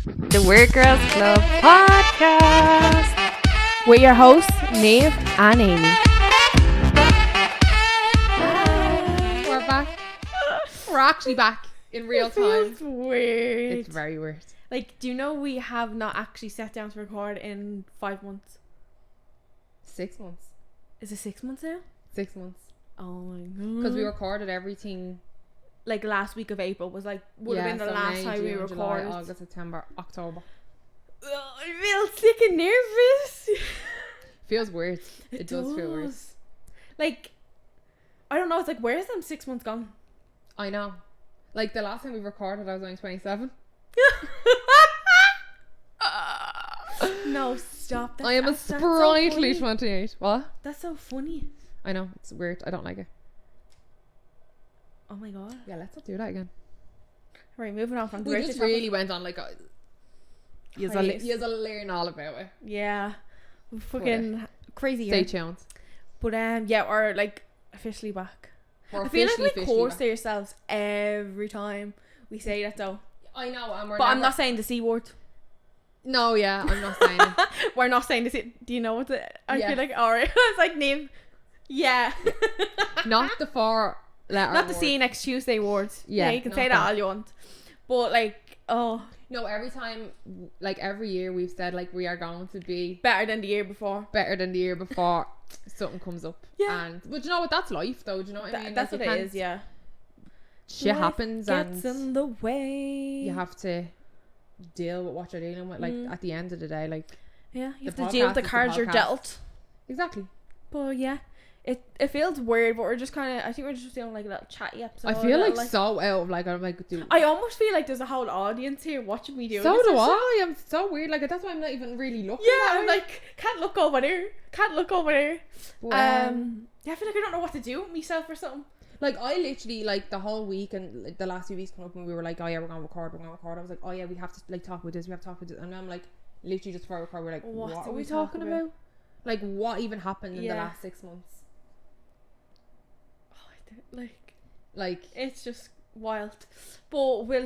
the Weird Girls Club podcast with your hosts, Niamh and Amy. We're back. We're actually back in real It time. feels weird. It's very weird. Like, do you know we have not actually sat down to record in 5 months? 6 months. Is it 6 months now? 6 months. Oh my god. Because we recorded everything. like last week of April was like would have been the so last May, time we June, recorded. July, August, September, October. I feel sick and nervous. Feels weird. It does feel weird. Like, I don't know. It's like, where's them 6 months gone? I know. Like the last time we recorded, I was only 27. No, stop. I am a sprightly 28. What? That's so funny. I know. It's weird. I don't like it. Oh my god. Yeah, let's not do that again. Right, moving on from the We birthday just topic. really went on like a... Hiatus. You'll learn all about it. Yeah. Fucking crazy Stay year. tuned. But yeah, we're like officially back. We're I feel like officially we course back. to ourselves every time we say that though. I know, and we're But I'm never- not saying the C word. No, yeah, I'm not saying it. We're not saying the C. Do you know what the... I Yeah. feel like, alright. I was like, name. Yeah. Not the 4 letter Not the word. see you next Tuesday words. Yeah, You can not say that that. all you want. But like, oh, No, every time, like every year we've said like we are going to be better than the year before. better than the year before. Something comes up. Yeah. And but you know what? That's life though. Do you know what I mean? That's Like, what you it can't- is, yeah. Shit Life happens gets and in the way. you have to deal with what you're dealing with. Like at the end of the day, like Yeah, you have the to deal with the podcast is the cards you're podcast. dealt. exactly. But yeah, it feels weird, but we're just kind of, I think we're just doing like a little chatty episode. I feel a like little, so out of like I'm like dude. I almost feel like there's a whole audience here watching me do So this do and stuff. I. I'm so weird. Like that's why I'm not even really looking. Yeah, that I'm way. like, can't look over there. Can't look over there. But, Yeah, I feel like I don't know what to do with myself or something. like I literally like the whole week and like, the last few weeks come up and we were like, oh yeah, we're gonna record. I was like, oh yeah, we have to like talk about this. We have to talk about this. And I'm like, literally just before we record, we're like, What what do are we we talk talking about? about? Like what even happened in the Yeah. last 6 months? Like, Like it's just wild. But we'll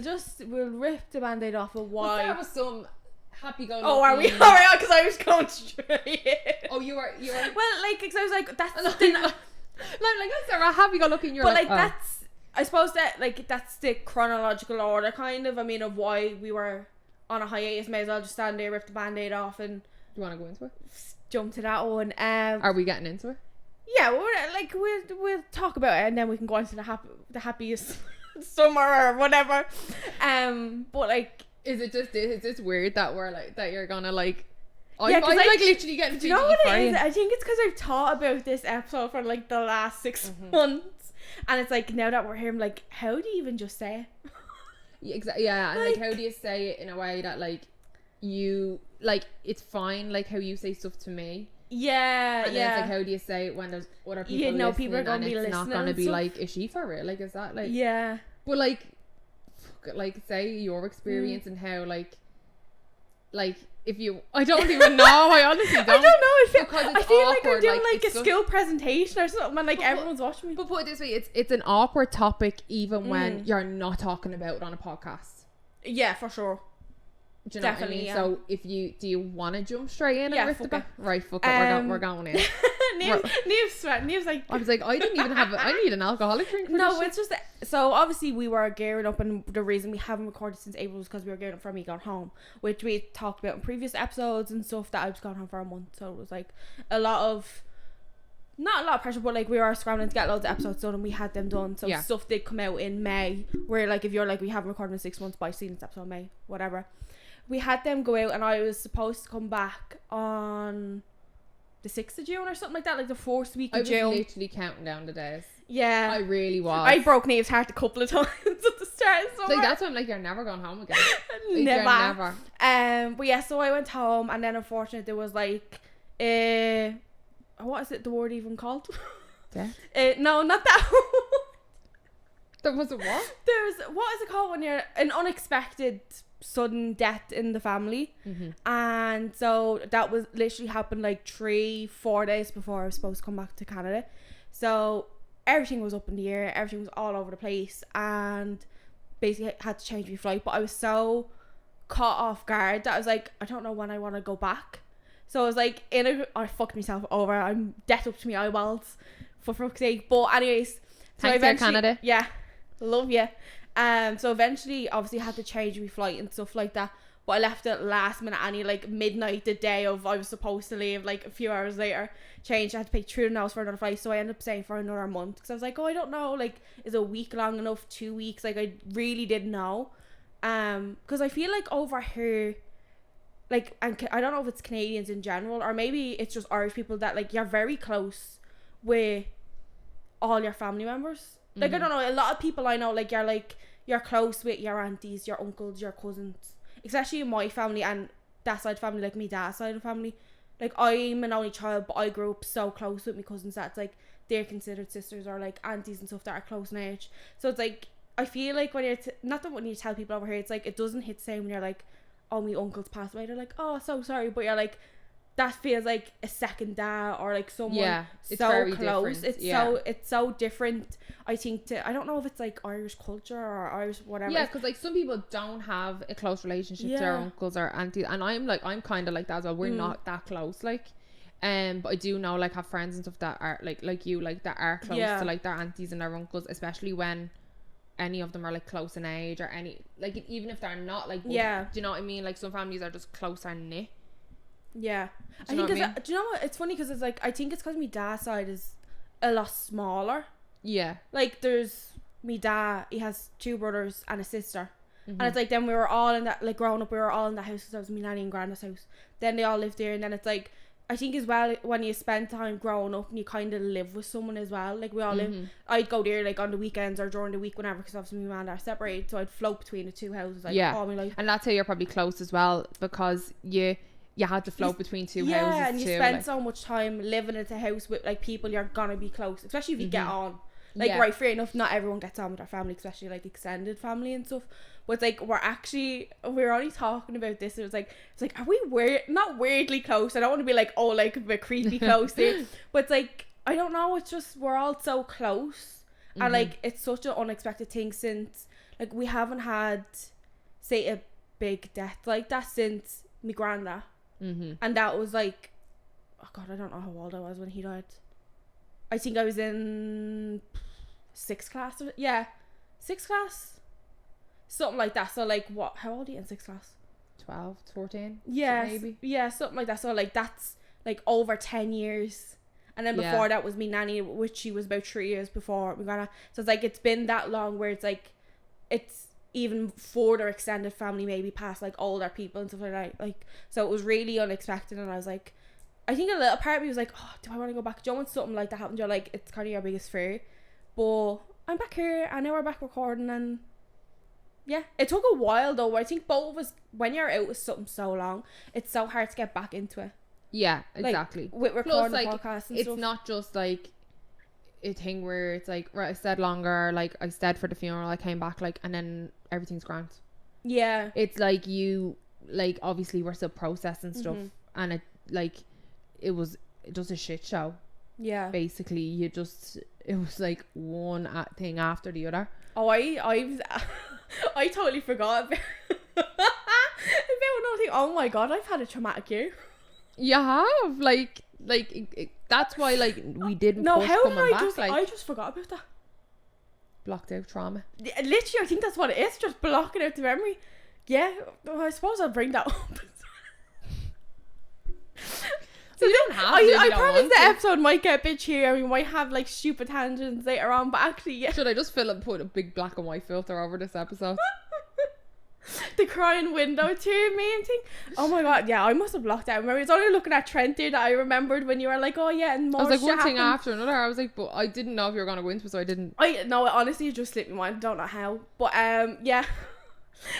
rip the band-aid off of there why. was some happy-go-lucky. Oh, are we? Alright, because I was going straight. Oh, you were. Well, like, because I was like, that's No, the, like that's a happy-go-lucky. And you're but like, like oh. that's, I suppose that like that's the chronological order kind of. I mean, of why we were on a hiatus. May as well just stand there, rip the band-aid off, and Do you want to go into it? jump to that one. Are we getting into it? Yeah, we're like we'll talk about it, and then we can go into the happiest summer or whatever. But like, Is this weird that we're like that you're gonna like? Yeah, I'm 'cause like literally getting. do you know what fidgety it is? for you. I think it's because I've thought about this episode for like the last 6 months, and it's like now that we're here, I'm like, how do you even just say it? Yeah, yeah, and like Like- how do you say it in a way that like you like it's fine like how you say stuff to me, Yeah, and then it's like how do you say it when there's other people You know, listening people are gonna and be it's not listening gonna and be stuff. like, is she for real? Like is that like? yeah. But like, like say your experience and how like if you I don't even know. I honestly don't. I don't know. Because it's I feel like I'm awkward, doing like, like a it's just- skill presentation or something, and like But- everyone's watching me. But put it this way, it's an awkward topic even when you're not talking about it on a podcast. Yeah, for sure. Do you know Definitely, what I mean? yeah. So do you want to jump straight in Yeah, and rip the fuck back? Right, fuck it. We're going in. Neve's sweating. Neve's like, I was like, I didn't even have. I need an alcoholic drink. For no, this it's just so obviously we were gearing up, and the reason we haven't recorded since April was because we were gearing up for me going home, which we talked about in previous episodes and stuff. That I was gone home for a month, so it was like not a lot of pressure, but like we were scrambling to get loads of episodes done, and we had them done. So Yeah. stuff did come out in May. Where like if you're like we haven't recorded in 6 months, by seeing this episode in May, whatever. We had them go out, and I was supposed to come back on the 6th of June or something like that, like the 4th week I of was June. literally counting down the days. Yeah. I really was. I broke Neve's heart a couple of times at the start of summer. Like that's why I'm like, you're never going home again. Like, you're Never. never. But yeah, so I went home, and then unfortunately there was like what is it the word even called? Death? No, not that. There was a what? There's, what is it called when you're an unexpected sudden death in the family? And so that was literally happened like 3-4 days before I was supposed to come back to Canada. So everything was up in the air, everything was all over the place, and basically had to change my flight. But I was so caught off guard that I was like, I don't know when I want to go back. So I was like, I fucked myself over. I'm dead up to my eyeballs, for fuck's sake. But anyways, so Thanks, Air Canada. Yeah, love you. So eventually, obviously, I had to change my flight and stuff like that. But I left it last minute, like midnight, the day of I was supposed to leave. Like a few hours later, changed. I had to pay £300 for another flight, so I ended up staying for another month because I was like, oh, I don't know. Like, is a week long enough? 2 weeks? Like, I really didn't know. Because I feel like over here, like, and I don't know if it's Canadians in general or maybe it's just Irish people that like you're very close with all your family members. Like, I don't know, a lot of people I know, like, you're close with your aunties, your uncles, your cousins, especially in my family and that side family, like my dad's side of family. Like, I'm an only child, but I grew up so close with my cousins that's like they're considered sisters or like aunties and stuff that are close in age. So it's like, I feel like when you're not that when you tell people over here, it's like it doesn't hit the same when you're like, oh, my uncle's passed away, they're like, oh, so sorry, but you're like, that feels like a second dad or like someone it's so very close. different. It's so different, I think, I don't know if it's like Irish culture or Irish whatever. Yeah, because like some people don't have a close relationship to their uncles or aunties, and I'm kind of like that as well. We're not that close, like, but I do know, like, have friends and stuff that are like you, like, that are close to like their aunties and their uncles, especially when any of them are like close in age or any, like, even if they're not, like, do you know what I mean? Like, some families are just closer knit. Yeah, I think do you know what, it's funny because it's like, I think it's because my dad's side is a lot smaller. Yeah, like, there's me dad, he has 2 brothers and a sister, and it's like, then we were all in that, like, growing up we were all in that house because that was me nanny and granddad's house, then they all lived there, and then it's like, I think as well, when you spend time growing up and you kind of live with someone as well, like, we all live, I'd go there like on the weekends or during the week whenever, because obviously my mum and dad are separated, so I'd float between the 2 houses like all my life. And that's how you're probably close as well, because you had to float between 2 houses. Yeah, and you spend like, so much time living in a house with like people you're gonna be close, especially if you get on. Like, Yeah. right, fair enough, not everyone gets on with their family, especially like extended family and stuff. But it's like, we're only talking about this, and it's like, are we not weirdly close? I don't want to be like, oh, like, we're creepy close there. But it's like, I don't know, it's just, we're all so close. And like, it's such an unexpected thing since, like, we haven't had, say, a big death like that since my granddad. And that was like, oh god, I don't know how old I was when he died. I think I was in 6th class. 6th class, something like that. So like, what, how old are you in 6th class? 12, 14. Yeah, maybe. Yeah, something like that. So like, that's like over 10 years. And then before that was me nanny, which she was about 3 years before my grandma. So it's like, it's been that long where it's like, it's even further extended family, maybe past like older people and stuff like that. Like, so it was really unexpected, and I was like, I think a little part of me was like, oh, do I want to go back? Do you want something like that happen? You're like, it's kind of your biggest fear. But I'm back here, and now we're back recording, and yeah, it took a while though. I think both of us, when you're out with something so long, it's so hard to get back into it. Yeah, exactly. Like, with recording like, podcasts and it's stuff. not just like a thing where it's like, right, I stayed longer, like I stayed for the funeral, I came back, like, and then everything's grand. Yeah, it's like, you, like, obviously we're still processing stuff, and it, like, it was just a shit show. Yeah, basically, it was like one thing after the other. Oh, I totally forgot about nothing. Oh my god, I've had a traumatic year. You have, like that's why, like, we didn't. No, how did I back, I just forgot about that. Blocked out trauma. Literally, I think that's what it is. Just blocking out the memory. Yeah, well, I suppose I'll bring that up. So you don't have. I promise the episode might get a bit cheery. We might have like stupid tangents later on, but actually, yeah. Should I just put a big black and white filter over this episode? The crying window tear meme thing. Oh my god, yeah, I must have blocked out. Remember, it's only looking at Trent there that I remembered when you were like, oh yeah, and more. I was like, one thing happened. after another. I was like, but I didn't know if you were gonna go into it, so I didn't. No, honestly, it just slipped my mind. I don't know how, but yeah.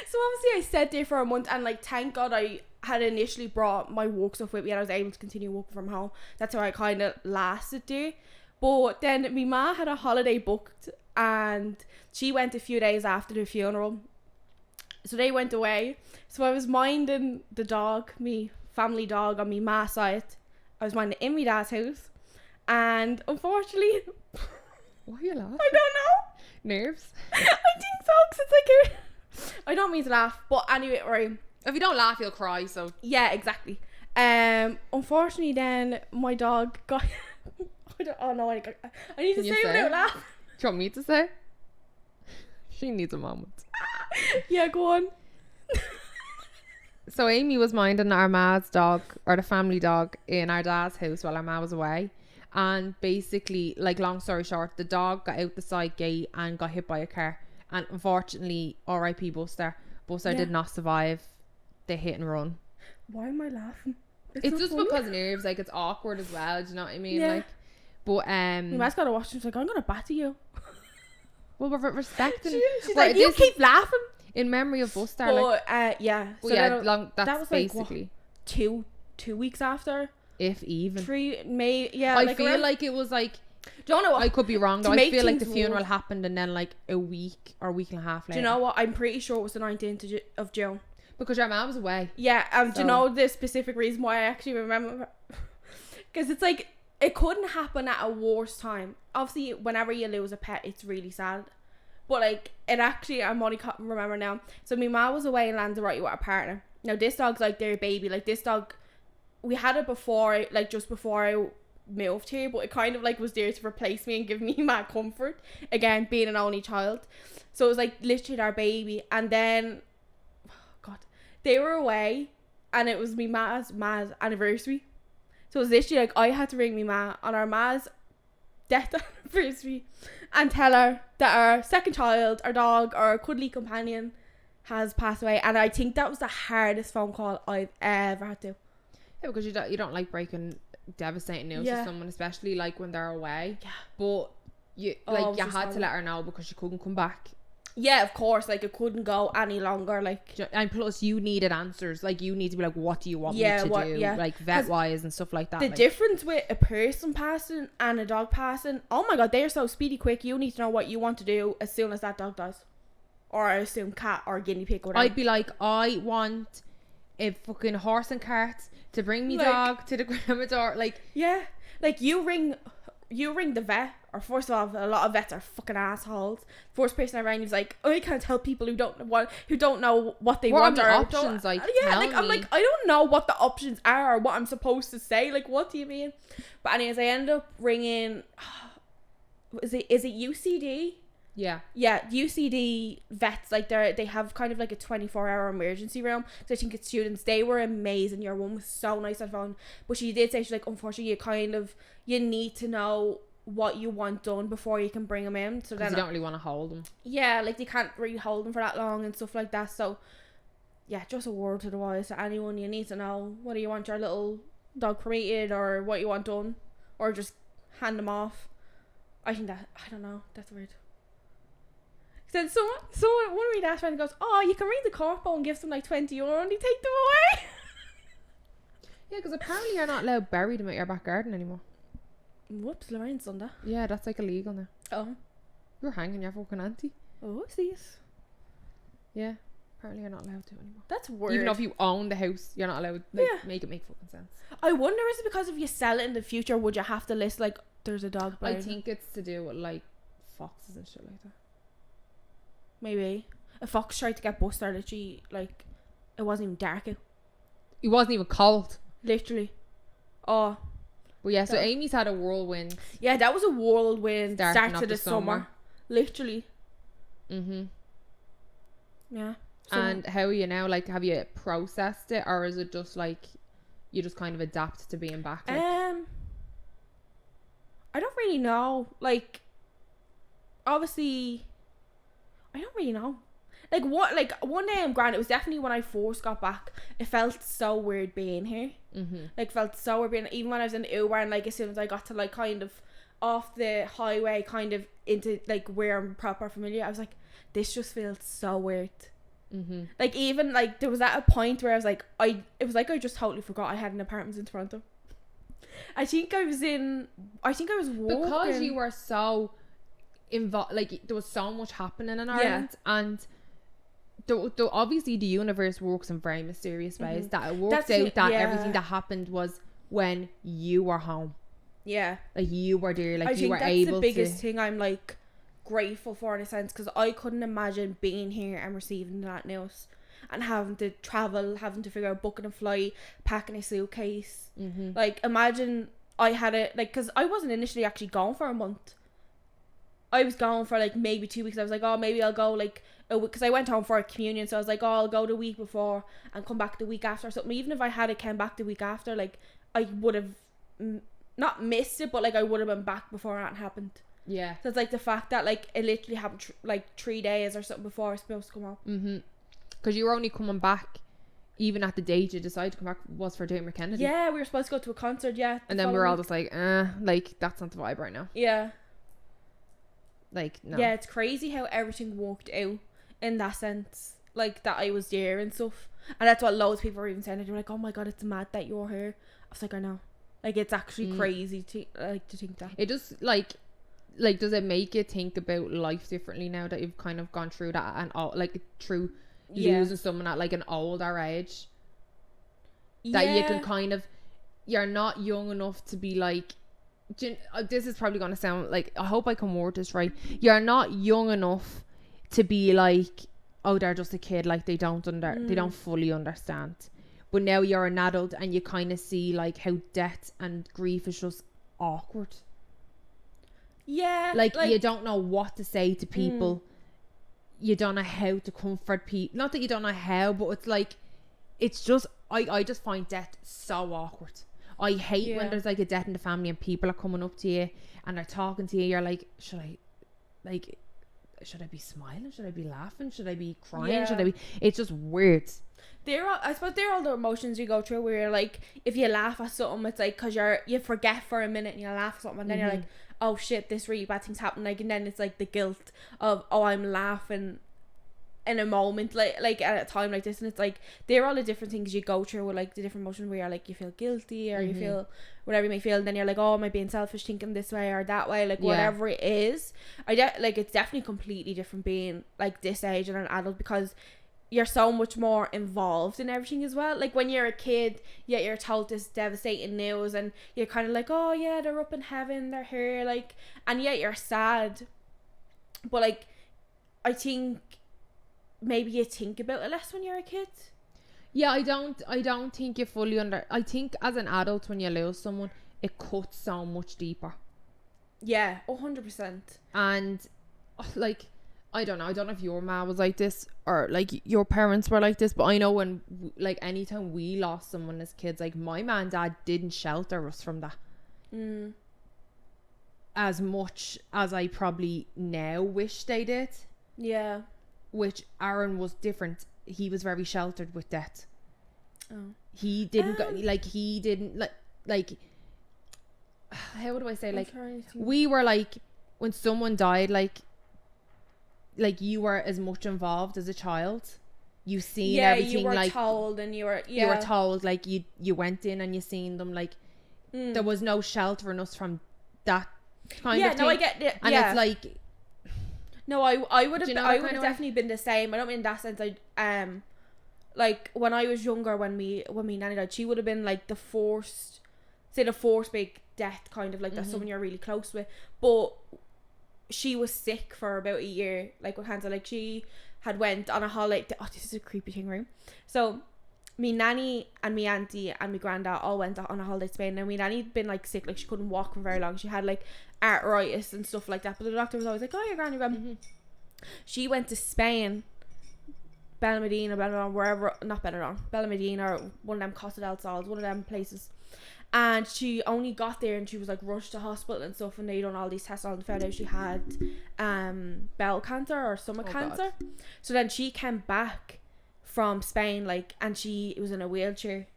So obviously, I stayed there for a month, and like, thank God I had initially brought my work stuff with me, and I was able to continue working from home. That's how I kind of lasted there. But then my ma had a holiday booked, and she went a few days after the funeral. So they went away. So I was minding the dog, me family dog on me ma's side. I was minding in my dad's house, and unfortunately, why are you laughing? I don't know. Nerves. I think so, 'cause it's like I don't mean to laugh, but anyway, right. If you don't laugh, you'll cry. So yeah, exactly. Unfortunately, then my dog got. I need to say it without laughing. Do you want me to say? She needs a moment. Yeah, go on. So Amy was minding our ma's dog, or the family dog, in our dad's house while our ma was away. And basically, like, long story short, the dog got out the side gate and got hit by a car. And unfortunately, R.I.P. Buster. Buster did not survive the hit and run. Why am I laughing? It's so just funny. because nerves, like, it's awkward as well. Do you know what I mean? Yeah. Like, but My ma's gotta watch. She's like, I'm gonna batter you. well, we're respecting. She's like, you keep laughing. In memory of Buster, But like, yeah. well, So yeah, that that's was basically like, what, two weeks after. if even. 3 May. Yeah. I feel like it was like. Don't know what. I could be wrong though. To I make feel like the things funeral worse. happened and then like a week or week and a half later. Do you know what? I'm pretty sure it was the 19th of June. Because your mom was away. Yeah. Do you know the specific reason why I actually remember? Because it's like it couldn't happen at a worse time. Obviously, whenever you lose a pet, it's really sad. But like it actually, I'm only remember now. So my mom was away in Lanzarote with a partner. Now this dog's like their baby. Like this dog, we had it before, like just before I moved here, but it kind of like was there to replace me and give me my comfort. Again, being an only child, so it was like literally our baby. And then, oh God, they were away, and it was me ma's anniversary. So it was literally like I had to ring me ma on our ma's death anniversary and tell her that our second child, our dog, our cuddly companion, has passed away. And I think that was the hardest phone call I've ever had to. Yeah, because you don't like breaking devastating news to someone, especially like when they're away. Yeah. But you had to let her know because she couldn't come back. Yeah, of course. Like it couldn't go any longer. Like, and plus you needed answers. Like you need to be like, what do you want me to do? Yeah. Like vet wise and stuff like that. The difference with a person passing and a dog passing, oh my God, they are so speedy quick. You need to know what you want to do as soon as that dog dies, or I assume cat or guinea pig or whatever. I'd be like, I want a fucking horse and cart to bring me like, dog to the grandma door. Like, yeah, like you ring the vet. Or first of all, a lot of vets are fucking assholes. First person I rang, he was like, I can't help people who don't know what they want. What are the options? Like, yeah, like I'm like, I don't know what the options are or what I'm supposed to say. Like, what do you mean? But anyways, I end up ringing. Is it UCD? Yeah. Yeah, UCD vets, like they have kind of like a 24-hour emergency room. So I think it's students. They were amazing. Your one was so nice on the phone. But she did say, she's like, unfortunately, you need to know what you want done before you can bring them in. So then you don't really want to hold them. Yeah, like they can't really hold them for that long and stuff like that. So yeah, just a word to the wise to anyone. You need to know whether you want your little dog cremated or what you want done, or just hand them off. I think that, I don't know, that's weird. Then someone one of my dad's friends goes, oh, you can ring the corpo and give them like €20 and they take them away. Yeah, because apparently you're not allowed to bury them at your back garden anymore. Whoops, Lorraine's done that. Yeah, that's like illegal now. Oh. You're hanging your fucking auntie. Oh, what's this? Yeah, apparently you're not allowed to anymore. That's weird. Even though if you own the house, you're not allowed to make it make fucking sense. I wonder, is it because if you sell it in the future, would you have to list like there's a dog buried? I think it's to do with like foxes and shit like that. Maybe. A fox tried to get Buster, literally, like, it wasn't even dark out. It wasn't even cold. Literally. Oh. But yeah, so Amy's had a whirlwind. Yeah, that was a whirlwind start to the summer. summer. Literally. Mm-hmm. Yeah. And how are you now? Like, have you processed it, or is it just like you just kind of adapt to being back? Like? I don't really know. Like, obviously, I don't really know. Like, what? Like, one day I'm grand. It was definitely when I first got back. It felt so weird being here. Mm-hmm. Like, felt so weird being, even when I was in the Uber, and like as soon as I got to like kind of off the highway, kind of into like where I'm proper familiar, I was like, this just feels so weird. Mm-hmm. Like, even like there was at a point where I was like, it was like I just totally forgot I had an apartment in Toronto. I think I was working because you were so involved. Like, there was so much happening in Ireland, and obviously the universe works in very mysterious ways. That it worked out that everything that happened was when you were home. Yeah, like you were there. Like, you were able to. I think that's the biggest thing I'm like grateful for, in a sense, because I couldn't imagine being here and receiving that news. and having to travel, having to figure out booking a flight, packing a suitcase. Like, imagine I had it, like, because I wasn't initially actually gone for a month. I was gone for like maybe 2 weeks. I was like, oh, maybe I'll go like a week, because I went home for a communion, so I was like, oh, I'll go the week before and come back the week after or something. Even if I had it came back the week after, like, I would have not missed it, but like I would have been back before that happened. Yeah. So it's like the fact that like it literally happened like 3 days or something before I was supposed to come home. Because you were only coming back, even at the date you decided to come back, was for Dermot Kennedy. Yeah, we were supposed to go to a concert, and then we were all just like, that's not the vibe right now. Yeah. Like, no. Yeah, it's crazy how everything worked out in that sense. Like, that I was there and stuff. And that's what loads of people were even saying. They were like, oh my god, it's mad that you're here. I was like, I know. Like, it's actually crazy to think that. It just, like, does it make you think about life differently now that you've kind of gone through that and all, like, through losing someone at like an older age? That you can kind of, you're not young enough to be like, this is probably going to sound like, I hope I can word this right. You're not young enough to be like, oh, they're just a kid, like they don't fully understand. But now you're an adult and you kind of see like how death and grief is just awkward. Yeah. Like you don't know what to say to people. You don't know how to comfort people. Not that you don't know how, but it's like, it's just, I just find death so awkward. I hate when there's like a death in the family and people are coming up to you and they're talking to you. You're like, should I be smiling? Should I be laughing? Should I be crying? Should I be? It's just weird. I suppose they're all the emotions you go through where you're like, if you laugh at something, it's like, because you forget for a minute and you laugh at something and then you're like, oh shit, this really bad thing's happened. Like, and then it's like the guilt of, oh, I'm laughing in a moment, like at a time like this. And it's like, they're all the different things you go through with like the different emotions where you're like, you feel guilty or you feel whatever you may feel, and then you're like, oh, am I being selfish thinking this way or that way, like whatever it is. Like, it's definitely completely different being like this age and an adult, because you're so much more involved in everything as well. Like, when you're a kid, yet you're told this devastating news and you're kind of like, oh yeah, they're up in heaven, they're here, like, and yet you're sad. But like, I think maybe you think about it less when you're a kid. Yeah, I don't think you fully I think as an adult, when you lose someone, it cuts so much deeper. Yeah, 100%. And like, I don't know if your ma was like this or like your parents were like this, but I know when like anytime we lost someone as kids, like my ma and dad didn't shelter us from that as much as I probably now wish they did. Yeah. Which Aaron was different. He was very sheltered with death. He didn't go, like, he didn't like how do I say, like, we were like, when someone died, like you were as much involved as a child. You seen everything, you were like told, and you were told, like you went in and you seen them, like there was no sheltering us from that kind of thing. No, I get it. And it's like, no, I would have definitely been the same. I don't mean in that sense. Like when I was younger, when me nanny died, she would have been like the forced big death, kind of like that's someone you're really close with. But she was sick for about a year, like with cancer. Like, she had went on a holiday. Oh, this is a creepy thing, right? So me nanny and me auntie and me granddad all went on a holiday to Spain, and me nanny had been like sick, like she couldn't walk for very long. She had like arthritis and stuff like that, but the doctor was always like, oh, your granny. She went to Spain, Benalmádena, wherever, not Benidorm, Benalmádena, or one of them Costa del Sols, one of them places. And she only got there and she was like rushed to hospital and stuff, and they done all these tests and found out she had bowel cancer or stomach cancer. God. So then she came back from Spain, like, and she was in a wheelchair.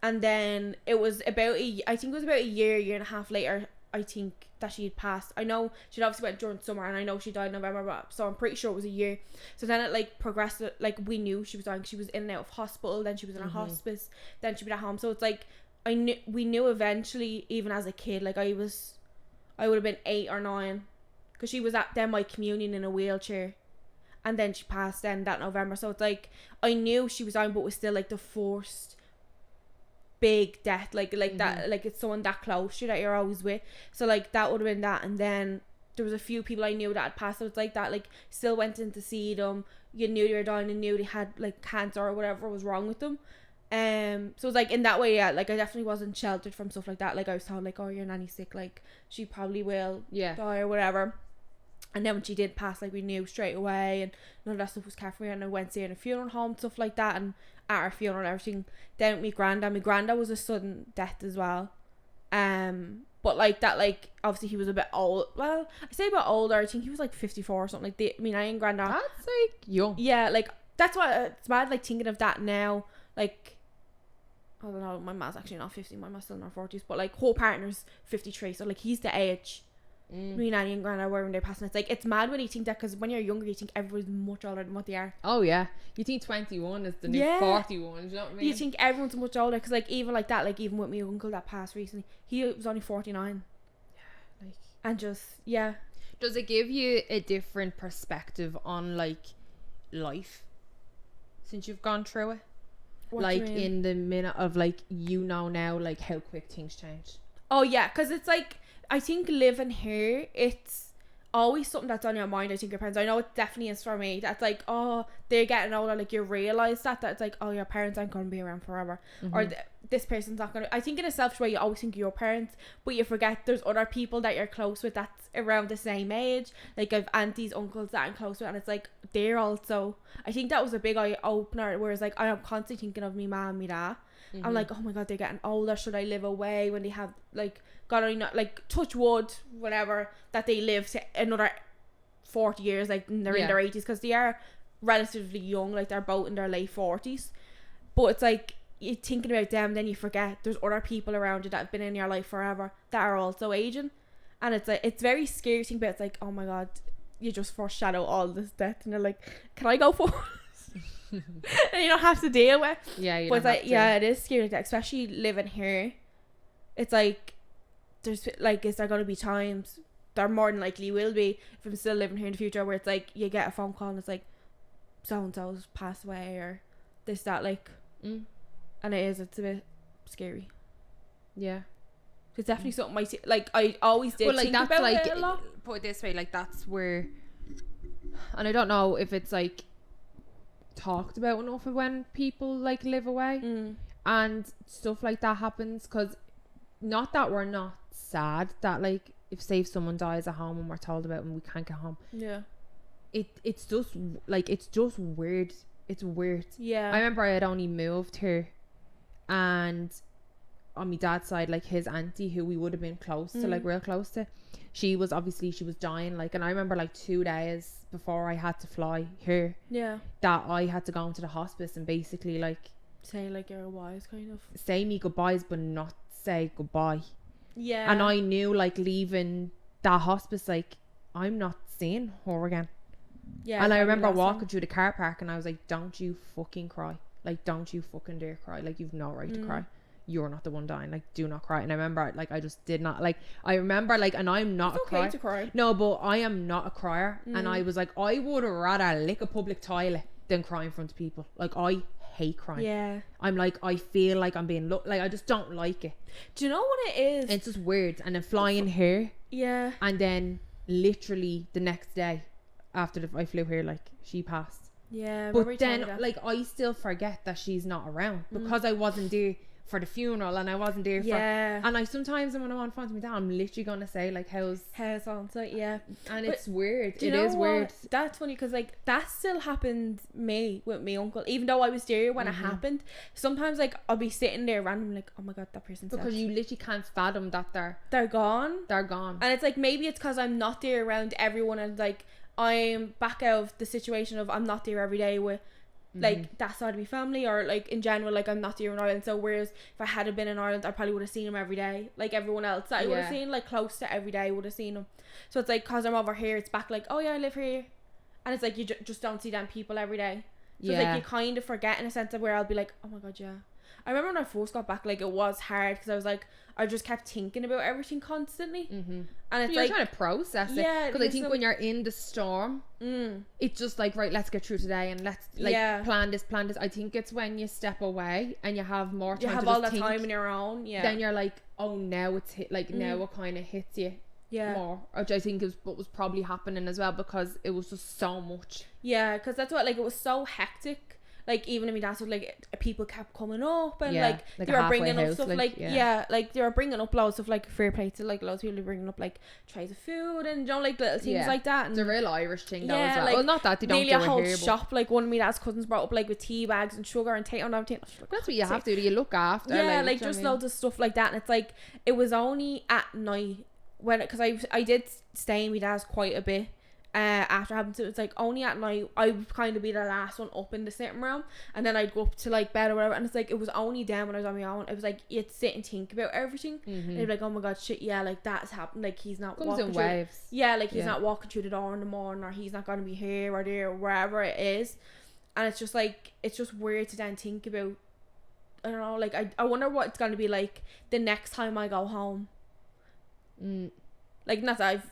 And then it was about a year and a half later, I think, that she had passed. I know she'd obviously went during summer, and I know she died in November, so I'm pretty sure it was a year. So then it like progressed, like we knew she was dying. She was in and out of hospital, then she was in a hospice, then she'd be at home. So it's like, we knew eventually, even as a kid, like I would have been 8 or 9, because she was at then my communion in a wheelchair, and then she passed then that November. So it's like, I knew she was dying, but it was still like the forced big death, like that, like it's someone that close to you that you're always with. So like that would have been that. And then there was a few people I knew that had passed. So it's like that, like, still went in to see them. You knew they were dying and knew they had like cancer or whatever was wrong with them. So it's like in that way, yeah, like I definitely wasn't sheltered from stuff like that. Like I was told like, oh, your nanny's sick, like she probably will die or whatever. And then when she did pass, like we knew straight away, and none of that stuff was kept from me. And I went to see her in a funeral home, stuff like that, and at her funeral and everything. Then with my granddad was a sudden death as well. But like that, like obviously he was a bit old. Well, I say about older. I think he was like 54 or something. Like I ain't granddad. That's like young. Yeah, like that's why it's bad. Like thinking of that now, like I don't know. My mom's actually not 50. My mom's still in her 40s. But like whole partner's 53, so like he's the age. Me nanny and granddad were when they're passing. It's like it's mad when you think that, because when you're younger you think everyone's much older than what they are. Oh yeah, you think 21 is the new 41. You know what I mean? You think everyone's much older, because like even like that, like even with my uncle that passed recently, he was only 49. Yeah, like, and just does it give you a different perspective on like life since you've gone through it? What like in the minute of like now like how quick things change. Oh yeah, because it's like I think living here, it's always something that's on your mind. I think your parents, I know it definitely is for me, that's like, oh, they're getting older, like you realize that it's like, oh, your parents aren't going to be around forever, or this person's not going to. I think in a selfish way you always think of your parents, but you forget there's other people that you're close with that's around the same age. Like I've aunties, uncles that I'm close with, and it's like they're also, I think that was a big eye opener, whereas like I'm constantly thinking of me mom and me dad. I'm like, oh my god, they're getting older, should I live away when they have like, God only not, like touch wood, whatever, that they live to another 40 years, like they're in their 80s, because they are relatively young, like they're both in their late 40s. But it's like you're thinking about them, then you forget there's other people around you that have been in your life forever that are also aging, and it's like it's very scary to think about. It's like, oh my god, you just foreshadow all this death, and you're like, can I go for and you don't have to deal with. But it's like, yeah, it is scary, especially living here. It's like there's like, is there going to be times, there more than likely will be, if I'm still living here in the future, where it's like you get a phone call and it's like so and so's passed away, or this, that, like and it's a bit scary. It's definitely something I always did think that's about like, it a lot. put it this way, like that's where, and I don't know if it's like talked about enough of when people like live away and stuff like that happens, because not that we're not sad that like if say someone dies at home and we're told about and we can't get home, it's just like, it's just weird. It's weird. I remember I had only moved here, and on my dad's side, like his auntie, who we would have been close to, like real close to, she was dying, like, and I remember like 2 days before I had to fly here, that I had to go into the hospice and basically like say like your goodbyes, kind of say me goodbyes but not say goodbye. And I knew like leaving that hospice, like I'm not seeing her again. And I remember walking through the car park and I was like, don't you fucking cry, like don't you fucking dare cry, like you've no right to cry, you're not the one dying, like do not cry. And I remember like I just did not, like I remember like, and I'm not it's a crier to cry. No, but I am not a crier, and I was like, I would rather lick a public toilet than cry in front of people. Like I hate crying. I'm like, I feel like I'm being like I just don't like it. Do you know what it is? It's just weird. And then flying here, and then literally the next day after I flew here, like she passed. But then like I still forget that she's not around, because I wasn't there for the funeral and I wasn't there for, and I sometimes when I'm on phone to my dad, I'm literally gonna say like how's on site, and but it's weird. It is weird. That's funny, because like that still happened me with my uncle, even though I was there when it happened. Sometimes like I'll be sitting there randomly like, oh my god, that person's because you literally can't fathom that they're gone, and it's like maybe it's because I'm not there around everyone, and like I'm back out of the situation of I'm not there every day with like that side of my family, or like in general, like I'm not here in Ireland. So whereas if I hadn't been in Ireland, I probably would have seen him every day, like everyone else that I would have seen like close to every day would have seen him. So it's like, cause I'm over here, it's back like, oh yeah, I live here, and it's like you just don't see them people every day. So it's like you kind of forget in a sense of where I'll be like, oh my god, I remember when I first got back, like it was hard, because I was like, I just kept thinking about everything constantly, and it's you're like trying to process it, because I think when you're in the storm, it's just like, right, let's get through today and let's like plan this. I think it's when you step away and you have more time, you have all that time on your own, then you're like, oh, now it's hit, like now it kind of hits you. more, which I think is what was probably happening as well, because it was just so much. Yeah, because that's what, like, it was so hectic. Like, even in my dad's, like, people kept coming up, and like they were bringing up stuff, like like they were bringing up loads of like fair play to, like, loads of people bringing up like trays of food and, you know, like little things like that. And it's a real Irish thing though as well. Like, well, not that they don't nearly do a whole here, shop. Like, one of my dad's cousins brought up like with tea bags and sugar and tea and everything. That's what you have to do. You look after. Yeah, like just loads of stuff like that. And it's like, it was only at night when, because I did stay in my dad's quite a bit. After having to, it's like only at night I would kind of be the last one up in the sitting room, and then I'd go up to like bed or whatever, and it's like, it was only then when I was on my own, it was like you'd sit and think about everything, and you'd be like, oh my god, shit, yeah, like that's happened, like he's not walking in waves. Like he's not walking through the door in the morning, or he's not going to be here or there or wherever it is. And it's just like, it's just weird to then think about. I don't know, like I wonder what it's going to be like the next time I go home. Like, not that I've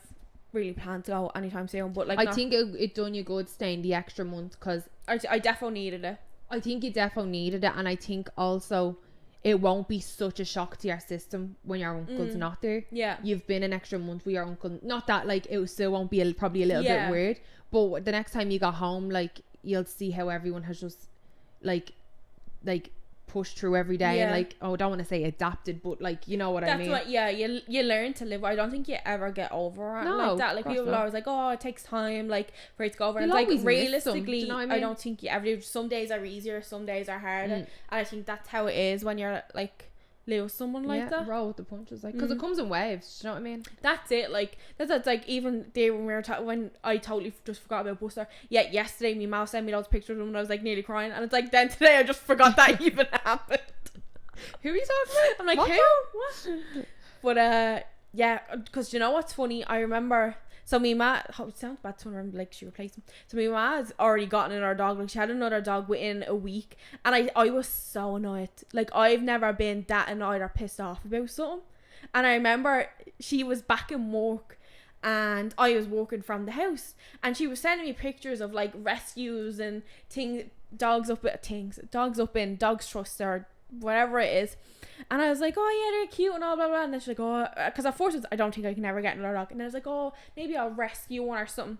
really plan to go anytime soon, but like, I think it done you good staying the extra month, because I definitely needed it. I think you definitely needed it, and I think also it won't be such a shock to your system when your uncle's not there. Yeah, you've been an extra month with your uncle. Not that like it still won't be probably a little bit weird, but the next time you go home, like, you'll see how everyone has just like pushed through every day, and like, I don't want to say adapted, but like, you know what I mean. That's what, you learn to live. I don't think you ever get over it like that. Like, people are always like, oh, it takes time, like, for it to go over. And it's like, realistically, you know what I mean? I don't think you ever do. Some days are easier, some days are harder, and I think that's how it is when you're like lose someone like that. Roll with the punches, like, because it comes in waves. Do you know what I mean? That's it. Like, that's like, even there when we were when I totally just forgot about Buster. Yeah, yesterday my mom sent me those pictures of him and I was like nearly crying, and it's like, then today I just forgot that even happened. Who are you talking about? I'm like, what? But yeah, because you know what's funny? I remember. So my ma, it sounds bad to remember, like, she replaced him. So my ma has already gotten another dog. Like, she had another dog within a week. And I was so annoyed. Like, I've never been that annoyed or pissed off about something. And I remember she was back in work, and I was working from the house. And she was sending me pictures of, like, rescues and dogs up in Dogs Trust or whatever it is. And I was like, oh yeah, they're cute and all blah blah. And then she's like, oh, because at first I don't think I can ever get another dog. And I was like, oh, maybe I'll rescue one or something.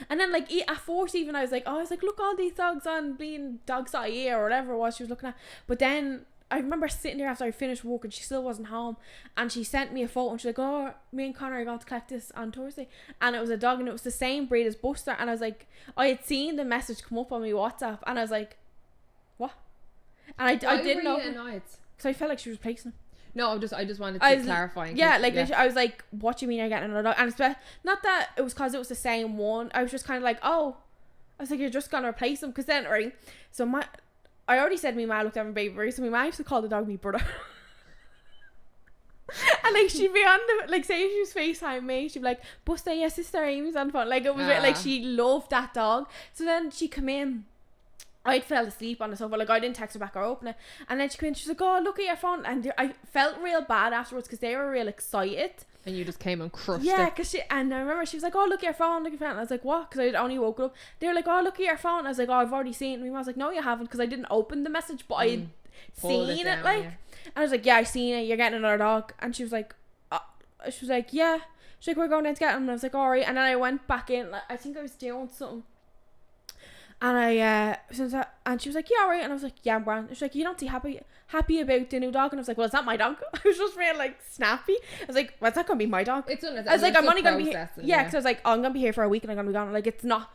And then like at first even I was like, look, all these dogs on being Dogs.ie or whatever it was she was looking at. But then I remember sitting there after I finished work and she still wasn't home, and she sent me a photo and she's like, oh, me and Connor are going to collect this on Thursday, and it was a dog and it was the same breed as Buster. And I was like, I had seen the message come up on my WhatsApp, and I was like, what? And I didn't know. So I felt like she was replacing him. No, I just wanted to clarify. Yeah, like, I was like, what do you mean you're getting another dog? And it's not that it was because it was the same one. I was just kind of like, oh, I was like, you're just gonna replace him, because then, right? So I already said my ma looked at my baby, so my ma used to call the dog me brother. And like, she'd be on the, like, say she was FaceTime me, she'd be like, Buster, yeah, sister Amy's on the phone. Like, it was like, she loved that dog. So then she come in. I'd fell asleep on the sofa, like, I didn't text her back or open it, and then she came in, she's like, oh, look at your phone. And I felt real bad afterwards, because they were real excited, and you just came and crushed it. Because and I remember she was like, oh, look at your phone, and I was like, what? Because I'd only woken up. They were like, oh, look at your phone. I was like, oh, I've already seen it. And my mom was like, no, you haven't, because I didn't open the message, but I had seen it, like, and I was like, yeah, I seen it, you're getting another dog. And she was like, yeah, she's like, we're going down to get him. And I was like, alright. And then I went back in, like, I think I was doing something. And and she was like, yeah, alright. And I was like, yeah, I'm grand. She's like, you don't seem happy about the new dog. And I was like, well, it's not my dog. I was just real, like, snappy. I was like, well, it's not gonna be my dog. I was like, I'm only gonna be here. Yeah, because I was like, oh, I'm gonna be here for a week and I'm gonna be gone. Like, it's not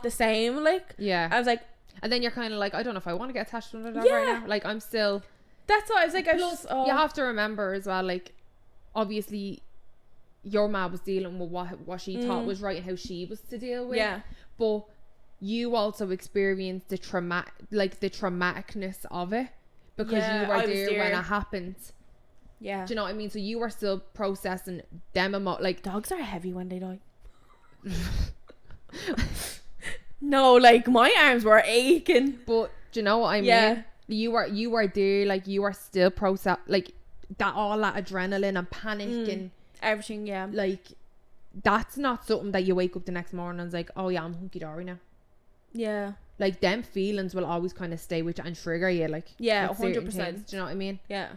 the same. Like, yeah. I was like, and then you're kind of like, I don't know if I want to get attached to another dog right now. Like, I'm still. That's what I was like. You have to remember as well, like, obviously, your mom was dealing with what she thought was right and how she was to deal with. Yeah. But you also experienced the traumaticness of it, because you were there when it happened. Yeah. Do you know what I mean? So you were still processing them like, dogs are heavy when they die. No, like, my arms were aching. But do you know what I mean? Yeah. You were there, like, you were still like all that adrenaline and panic and everything. Yeah. Like, that's not something that you wake up the next morning and it's like, oh yeah, I'm hunky dory now. Yeah. Like, them feelings will always kind of stay with you and trigger you, like, yeah, 100%. Do you know what I mean? Yeah.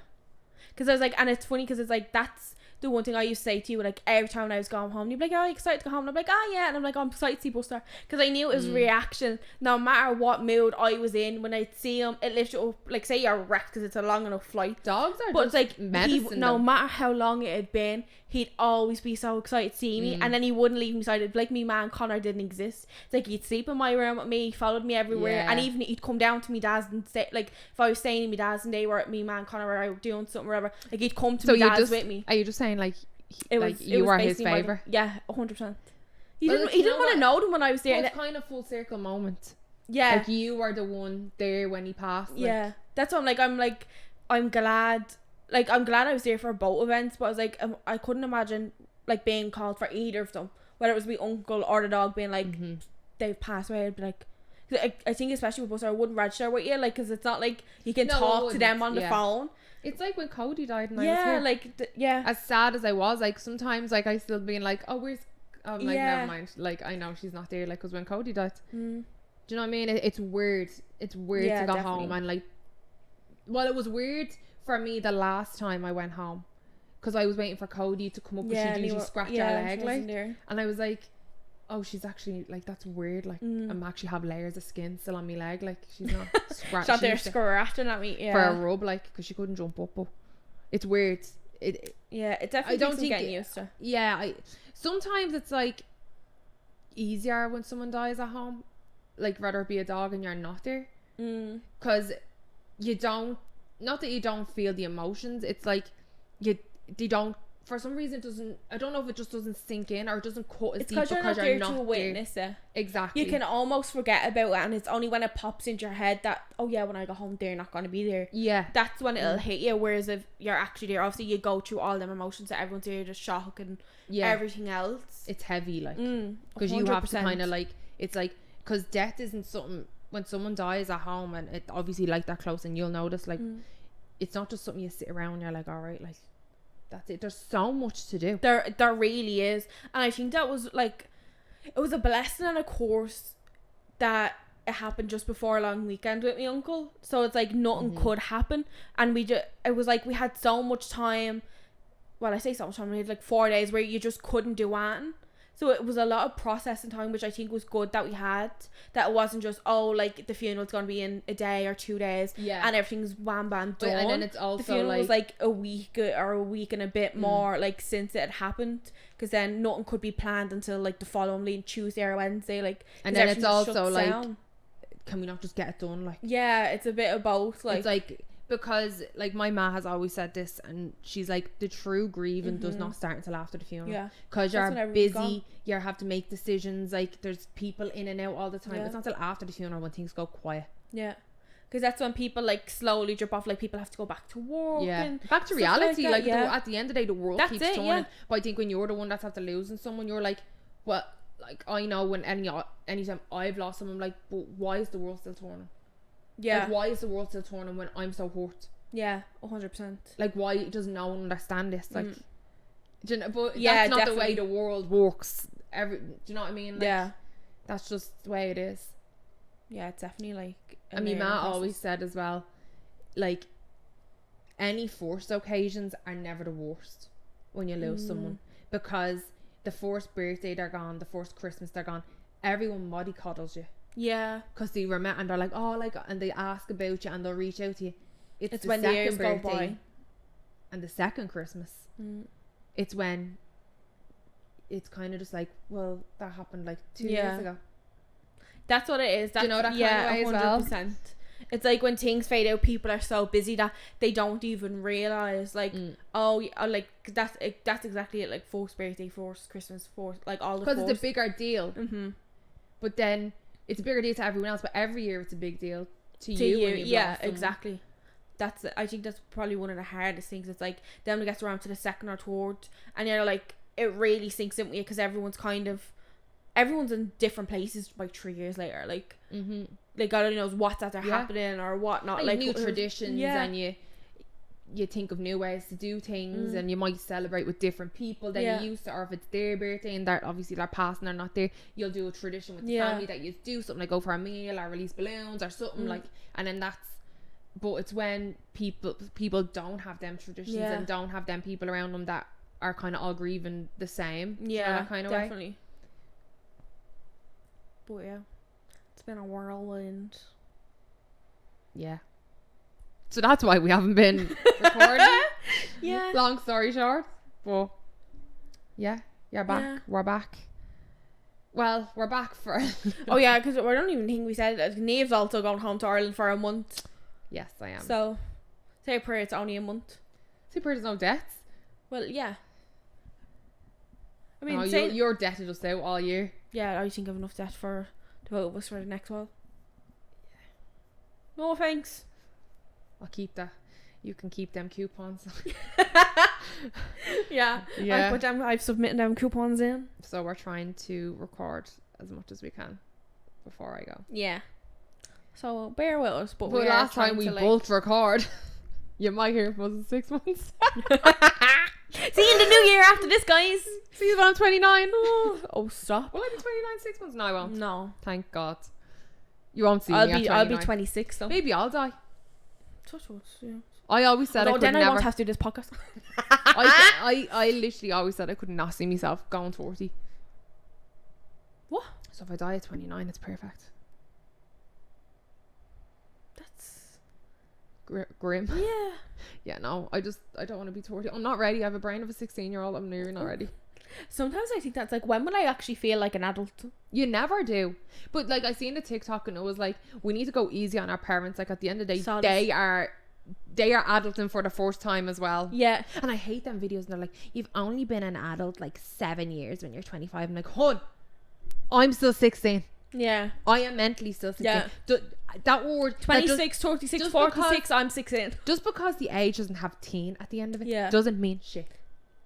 Because I was like, and it's funny because it's like, that's the one thing I used to say to you, like every time when I was going home, you'd be like, "Oh, you excited to go home?" And I'm like, "Oh yeah," and I'm like, "I'm excited to see Buster," because I knew it was reaction. No matter what mood I was in, when I'd see him, it lifted up. Like say you're wrecked because it's a long enough flight. Dogs are, but just it's like medicine. no matter how long it had been, he'd always be so excited to see me, and then he wouldn't leave me side. It'd be like me man Connor didn't exist. It's like he'd sleep in my room with me, he followed me everywhere, and even he'd come down to me dad's and say, like if I was staying in my dad's and they were at me man Connor or out doing something or whatever, like he'd come to me dad's with me. Are you just saying like it like was, you it were was his favourite? Yeah, 100%. He didn't want to know them when I was there. It was kind of full circle moment. Yeah, like you were the one there when he passed. Like. Yeah, that's what I'm glad. Like I'm glad I was there for both events, but I was like I couldn't imagine like being called for either of them, whether it was my uncle or the dog being like they've passed away. I'd be like, I think especially with Buster, I wouldn't register with you, like because it's not like you can talk to them on the phone. It's like when Cody died and I was here. Like as sad as I was, like sometimes like I still being like, oh where's, I'm like never mind, like I know she's not there, like because when Cody died, do you know what I mean? It's weird to go home and like, well it was weird for me the last time I went home because I was waiting for Cody to come up because she'd usually scratch her leg like there. And I was like, oh she's actually like, that's weird, like I'm actually have layers of skin still on my leg, like she's not scratching. She's not there scratching at me for a rub, like because she couldn't jump up. But it's weird. It definitely I don't think getting used to. Yeah, sometimes it's like easier when someone dies at home, like rather it be a dog and you're not there, because you don't, not that you don't feel the emotions, it's like they don't, for some reason it doesn't, I don't know if it just doesn't sink in or it doesn't cut as deep because you're not there to witness it. Exactly. You can almost forget about it, and it's only when it pops into your head that, oh yeah, when I go home they're not going to be there. Yeah, that's when it'll hit you. Whereas if you're actually there, obviously you go through all them emotions that everyone's there, just shock and everything else. It's heavy, like because you have to kind of like, it's like, because death isn't something, when someone dies at home and it obviously like that close, and you'll notice like it's not just something you sit around and you're like, all right, like that's it. There's so much to do. There really is. And I think that was like, it was a blessing and a course that it happened just before a long weekend with my uncle. So it's like nothing could happen. And it was like we had so much time. Well, I say so much time. We had like 4 days where you just couldn't do anything. So it was a lot of processing time, which I think was good that we had. That it wasn't just, oh, like the funeral's going to be in a day or 2 days. Yeah. And everything's wham bam done. And then it's also the funeral was like a week or a week and a bit more like since it had happened. Because then nothing could be planned until like the following Tuesday or Wednesday. Like, and then it's also like, can we not just get it done? Like, yeah, it's a bit of both. Like, it's like, because like my ma has always said this, and she's like, the true grieving does not start until after the funeral. Yeah, because you're busy, you have to make decisions, like there's people in and out all the time. It's not until after the funeral when things go quiet. Yeah, because that's when people like slowly drop off, like people have to go back to work, and back to reality, like at the end of the day the world keeps turning. But I think when you're the one that's after losing someone, you're like, well, like I know when anytime I've lost someone, I'm like, but why is the world still turning? Yeah, like why is the world still turning when I'm so hurt? Yeah, 100%. Like, why does no one understand this? Like, do you know, but that's not the way the world works. Do you know what I mean? Like, that's just the way it is. Yeah, it's definitely like. And my ma always said as well, like, any forced occasions are never the worst when you lose someone, because the forced birthday they're gone, the forced Christmas they're gone, everyone mollycoddles you. Yeah, because they remember and they're like, oh, like, and they ask about you and they'll reach out to you. It's when the years go by, and the second Christmas, it's when it's kind of just like, well, that happened like 2 years ago. That's what it is. That's, do you know that kind of way 100%. As well? It's like when things fade out, people are so busy that they don't even realize, like, oh, like that's exactly it. Like forced birthday, forced Christmas, forced, like all the. Because it's a bigger deal. But then it's a bigger deal to everyone else. But every year it's a big deal to you. Yeah, exactly. I think that's probably one of the hardest things. It's like then when it gets around to the second or third, and you're like, it really sinks in with you because everyone's in different places by 3 years later. Like, like God only knows what's after happening or whatnot. Like new traditions, and you think of new ways to do things, and you might celebrate with different people than you used to, or if it's their birthday and they're obviously they're passing, they're not there, you'll do a tradition with the family that you do something like go for a meal or release balloons or something like, and then but it's when people don't have them traditions and don't have them people around them that are kind of all grieving the same. Yeah, that kind of definitely. way. But yeah, it's been a whirlwind. Yeah. So that's why we haven't been recording. Yeah. Long story short. But yeah, back. Yeah. We're back. Well, we're back for... Oh yeah, because I don't even think we said it. Nave's also going home to Ireland for a month. Yes, I am. So, say a prayer, it's only a month. Super, there's no debts. Well, yeah. I mean, Oh, you're debted us out all year. yeah, I think I've enough debt for the both of us for the next while. No thanks. I'll keep that. You can keep them coupons. Yeah. Yeah. I've submitted them coupons in. So we're trying to record as much as we can before I go. Yeah. So bear with us. But Well, we are last time trying we to, like... both record, you might hear from us in 6 months. See you in the new year after this, guys. See you when I'm 29. Oh, stop. Will I be 29 in 6 months? No, I won't. No. Thank God. You won't see me at 29. I'll be 26 though. Maybe I'll die. Touch wood, yeah. I always said I could then never. I won't have to do this podcast. I literally always said I could not see myself going 40. What? So if I die at 29, it's perfect. That's... Grim. Yeah. Yeah, no, I don't want to be 40. I'm not ready. I have a brain of a 16-year-old. I'm nearly not ready. Sometimes I think that's like, when will I actually feel like an adult? You never do. But like, I seen a TikTok and it was like, we need to go easy on our parents. Like at the end of the day, Solid. they are adulting for the first time as well. Yeah. And I hate them videos and they're like, you've only been an adult like 7 years when you're 25. I'm like, hon, I'm still 16. Yeah. I am mentally still 16. Yeah. That word 26, 36, just 46, I'm 16. just because the age doesn't have teen at the end of it, Yeah. doesn't mean shit.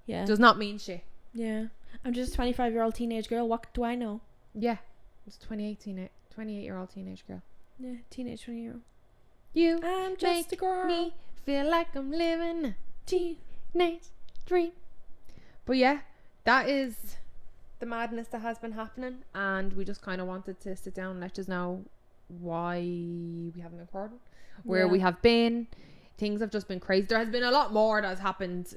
Yeah. Does not mean shit. Yeah. I'm just a 25-year-old teenage girl. What do I know? Yeah. It's 28-year-old teenage girl. Yeah. Teenage 20-year-old. You I'm just a girl. me feel like I'm living a teenage dream. But yeah, that is the madness that has been happening, and we just kind of wanted to sit down and let you know why we haven't been recording, where we have been. Things have just been crazy. There has been a lot more that has happened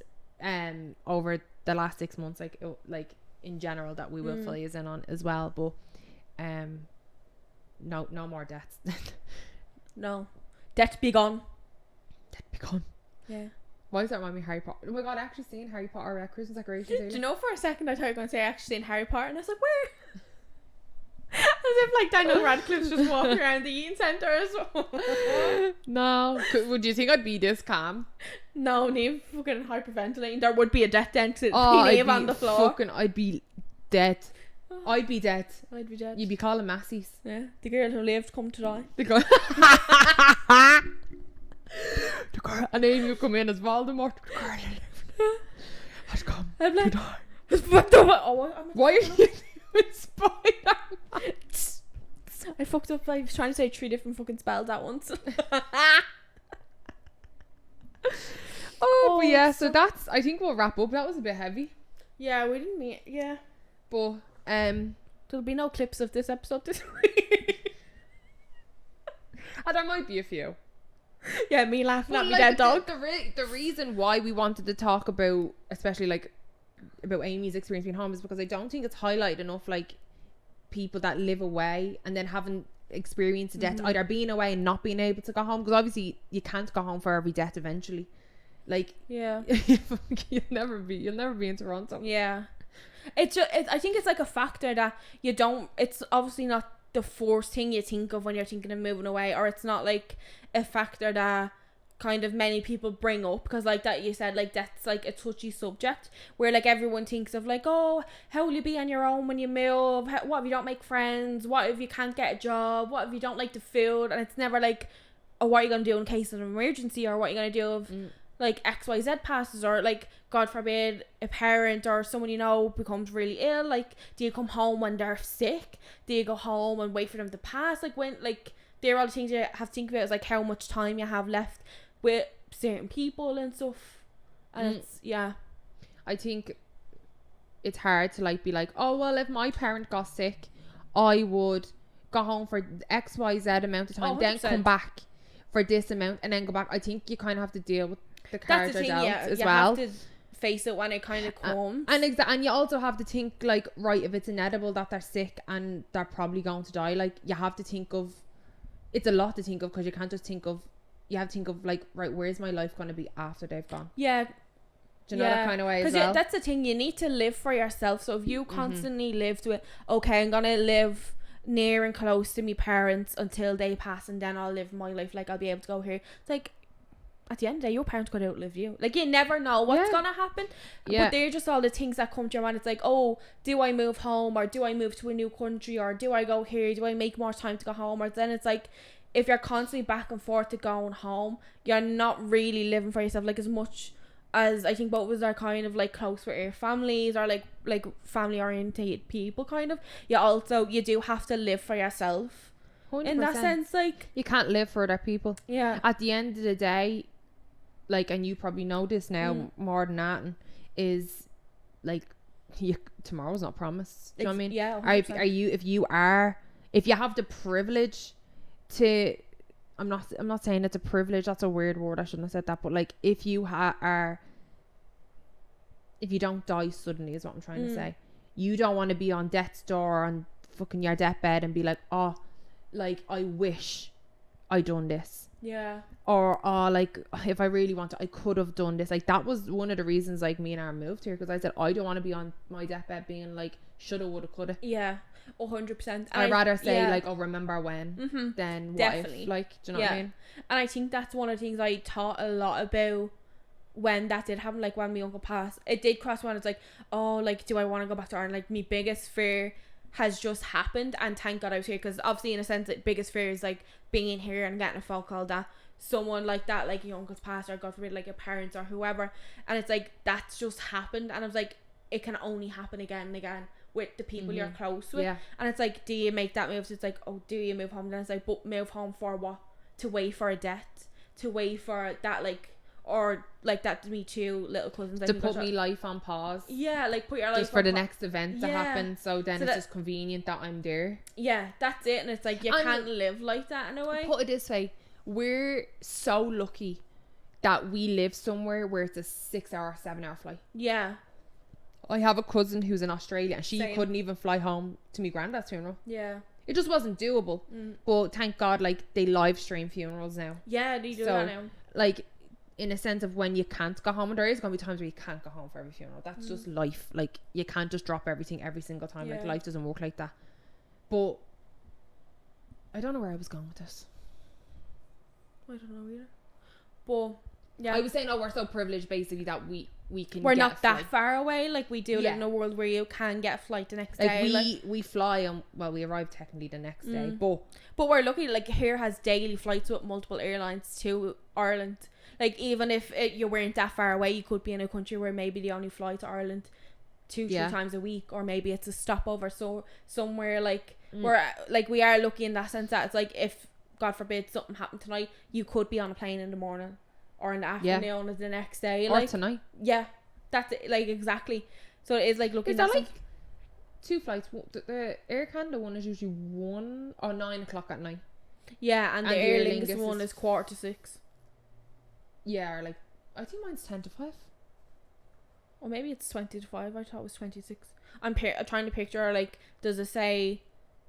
over the last 6 months, like in general, that we will fill you in on as well. But no more deaths. No. Debt be gone. Death be gone. Yeah. Why does that remind me of Harry Potter? Oh my God, I actually seen Harry Potter at Christmas decorations. Do you know, for a second I thought you were going to say I actually seen Harry Potter, and I was like, where? As if like Daniel Radcliffe's just walking around the Eaton Centre as well. No. Would you think I'd be this calm? No, Neve fucking hyperventilating. There would be a death dent. Oh, Neve on the floor. I'd be dead. I'd be dead. I'd be dead. You'd be calling Massies. Yeah, the girl who lived come to die. The girl. The girl. And then you come in as Voldemort. The girl has come I'm like, to die. Why are you doing Spider-Man? I fucked up. I was trying to say 3 different fucking spells at once. But yeah, so that's, I think we'll wrap up. That was a bit heavy. Yeah, we didn't mean. Yeah. But There'll be no clips of this episode this week. there might be a few. Yeah, me laughing at me Like, dead dog. the reason why we wanted to talk about, especially like about Amy's experience being home, is because I don't think it's highlighted enough, like people that live away and then haven't experienced a death, either being away and not being able to go home, because obviously you can't go home for every death eventually. Like, Yeah. you'll never be in Toronto. Yeah. It's just, I think it's like a factor that you don't, it's obviously not the first thing you think of when you're thinking of moving away, or it's not like a factor that kind of many people bring up, because like that you said, like that's like a touchy subject where like everyone thinks of like, oh, how will you be on your own when you move, what if you don't make friends, what if you can't get a job, what if you don't like the food, and it's never like, oh, what are you going to do in case of an emergency, or what are you going to do if like XYZ passes, or like God forbid a parent or someone you know becomes really ill. Like, do you come home when they're sick? Do you go home and wait for them to pass? Like, when, like, they're all the things you have to think about, is like how much time you have left with certain people and stuff. And it's, yeah, I think it's hard to like be like, oh well, if my parent got sick, I would go home for XYZ amount of time, then 100%. come back for this amount and then go back. I think you kind of have to deal with the cards that's the thing. dealt Yeah, as you well. have to face it when it kind of comes. And you also have to think like, right, if it's inedible that they're sick and they're probably going to die, like you have to think of, it's a lot to think of, because you can't just think of, you have to think of like, right, where's my life going to be after they've gone? Yeah. Do you know that kind of way as well? That's the thing, you need to live for yourself. So if you constantly live to it, okay, I'm gonna live near and close to my parents until they pass, and then I'll live my life, like I'll be able to go here. It's like, at the end of the day, your parents could outlive you. Like, you never know what's gonna happen. But they're just all the things that come to your mind. It's like, oh, do I move home, or do I move to a new country, or do I go here, do I make more time to go home? Or then it's like, if you're constantly back and forth to going home, you're not really living for yourself, like as much as I think both of us are kind of like close with our families, or like family orientated people kind of. You do have to live for yourself 100%. In that sense. Like, you can't live for other people. Yeah. At the end of the day, like, and you probably know this now more than that, is like, tomorrow's not promised. Do you know what I mean? Yeah. 100%. If you have the privilege to, I'm not saying it's a privilege, that's a weird word, I shouldn't have said that, but like, if you if you don't die suddenly, is what I'm trying to say, you don't want to be on death's door on fucking your deathbed and be like, oh, like, I wish I done this. Yeah. Or, oh, like, if I really wanted, I could have done this. Like, that was one of the reasons, like, me and Aaron moved here, because I said, I don't want to be on my deathbed being like, shoulda, woulda, coulda. Yeah. 100%. I'd rather say like, oh, remember when, than what definitely. if, like, do you know what I mean? And I think that's one of the things I thought a lot about when that did happen, like when my uncle passed. It did cross my mind. It's like, oh, like, do I want to go back to Ireland? Like, my biggest fear has just happened, and thank God I was here, because obviously in a sense, the biggest fear is like being here and getting a phone call that someone like that, like your uncle's passed, or God forbid, like your parents or whoever, and it's like, that's just happened, and I was like, it can only happen again and again with the people you're close with. And it's like, do you make that move? So it's like, oh, do you move home? Then it's like, but move home for what? To wait for a death, to wait for that, like, or like that to me too, little cousins, to put me life on pause. Yeah, like put your life just for the next event to happen, so then it's just convenient that I'm there. Yeah, that's it. And it's like, you can't live like that in a way. Put it this way, we're so lucky that we live somewhere where it's a 6-hour, 7-hour flight. Yeah. I have a cousin who's in Australia, and she couldn't even fly home to my granddad's funeral. Yeah. It just wasn't doable. But thank God, like, they live stream funerals now. Yeah, they do that now. Like, in a sense of when you can't go home, and there is going to be times where you can't go home for every funeral. That's just life. Like, you can't just drop everything every single time. Like, life doesn't work like that. But I don't know where I was going with this. I don't know either. But yeah, I was saying, we're so privileged basically that we can. We're not that far away. Like, we do live in a world where you can get a flight the next day. We fly and we arrive technically the next day, but we're lucky. Like, here has daily flights with multiple airlines to Ireland. Like, even if you weren't that far away, you could be in a country where maybe they only fly to Ireland 2-3 times a week, or maybe it's a stopover. So somewhere like where, like, we are lucky in that sense that it's like, if God forbid something happened tonight, you could be on a plane in the morning or in the afternoon of the next day, or like tonight. Yeah, that's it, like, exactly. So it is like looking. Is that like 2 flights? The Air Canada one is usually 1 or 9 o'clock at night. Yeah, and the Aer Lingus one is 5:45. Yeah, or like, I think mine's 10 to 5. Or maybe it's 20 to 5. I thought it was 26. I'm trying to picture, like, does it say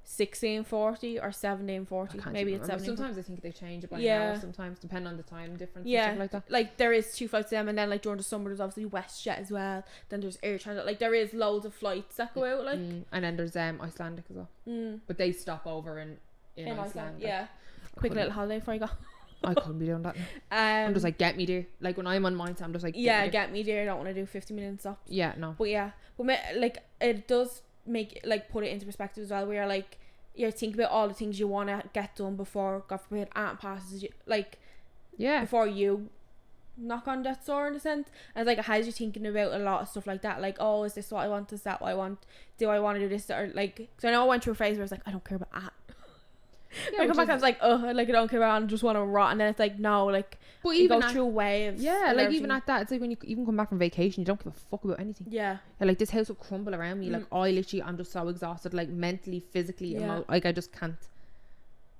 16:40 or 17:40? Maybe it's 17. Sometimes I think they change it by an hour. Sometimes, depending on the time difference. Yeah, and stuff like that. Like, there is 2 flights to them, and then like during the summer there's obviously WestJet as well. Then there's Air Transit. Like, there is loads of flights that go out. Like, and then there's Icelandic as well. But they stop over in Iceland. Yeah, quick little holiday before you go. I couldn't be doing that now. I'm just like, get me there. Like, when I'm on mine, I'm just like, get me there. I don't want to do 50 million stops. Yeah, no. But like, it does make, like, put it into perspective as well, where like, you think about all the things you want to get done before, God forbid, aunt passes you, like, before you knock on death's door, in a sense. And it's like, has you thinking about a lot of stuff like that, like, oh, is this what I want, is that what I want, do I want to do this, or like, so I know I went through a phase where I was like, I don't care about aunt. I come back, I was like, oh, like, I don't care about, I just want to rot. And then it's like, no, like, but even go through waves. Yeah, like, even at that, it's like when you even come back from vacation, you don't give a fuck about anything. Yeah, like, this house will crumble around me. Like, I'm just so exhausted, like, mentally, physically, like, I just can't.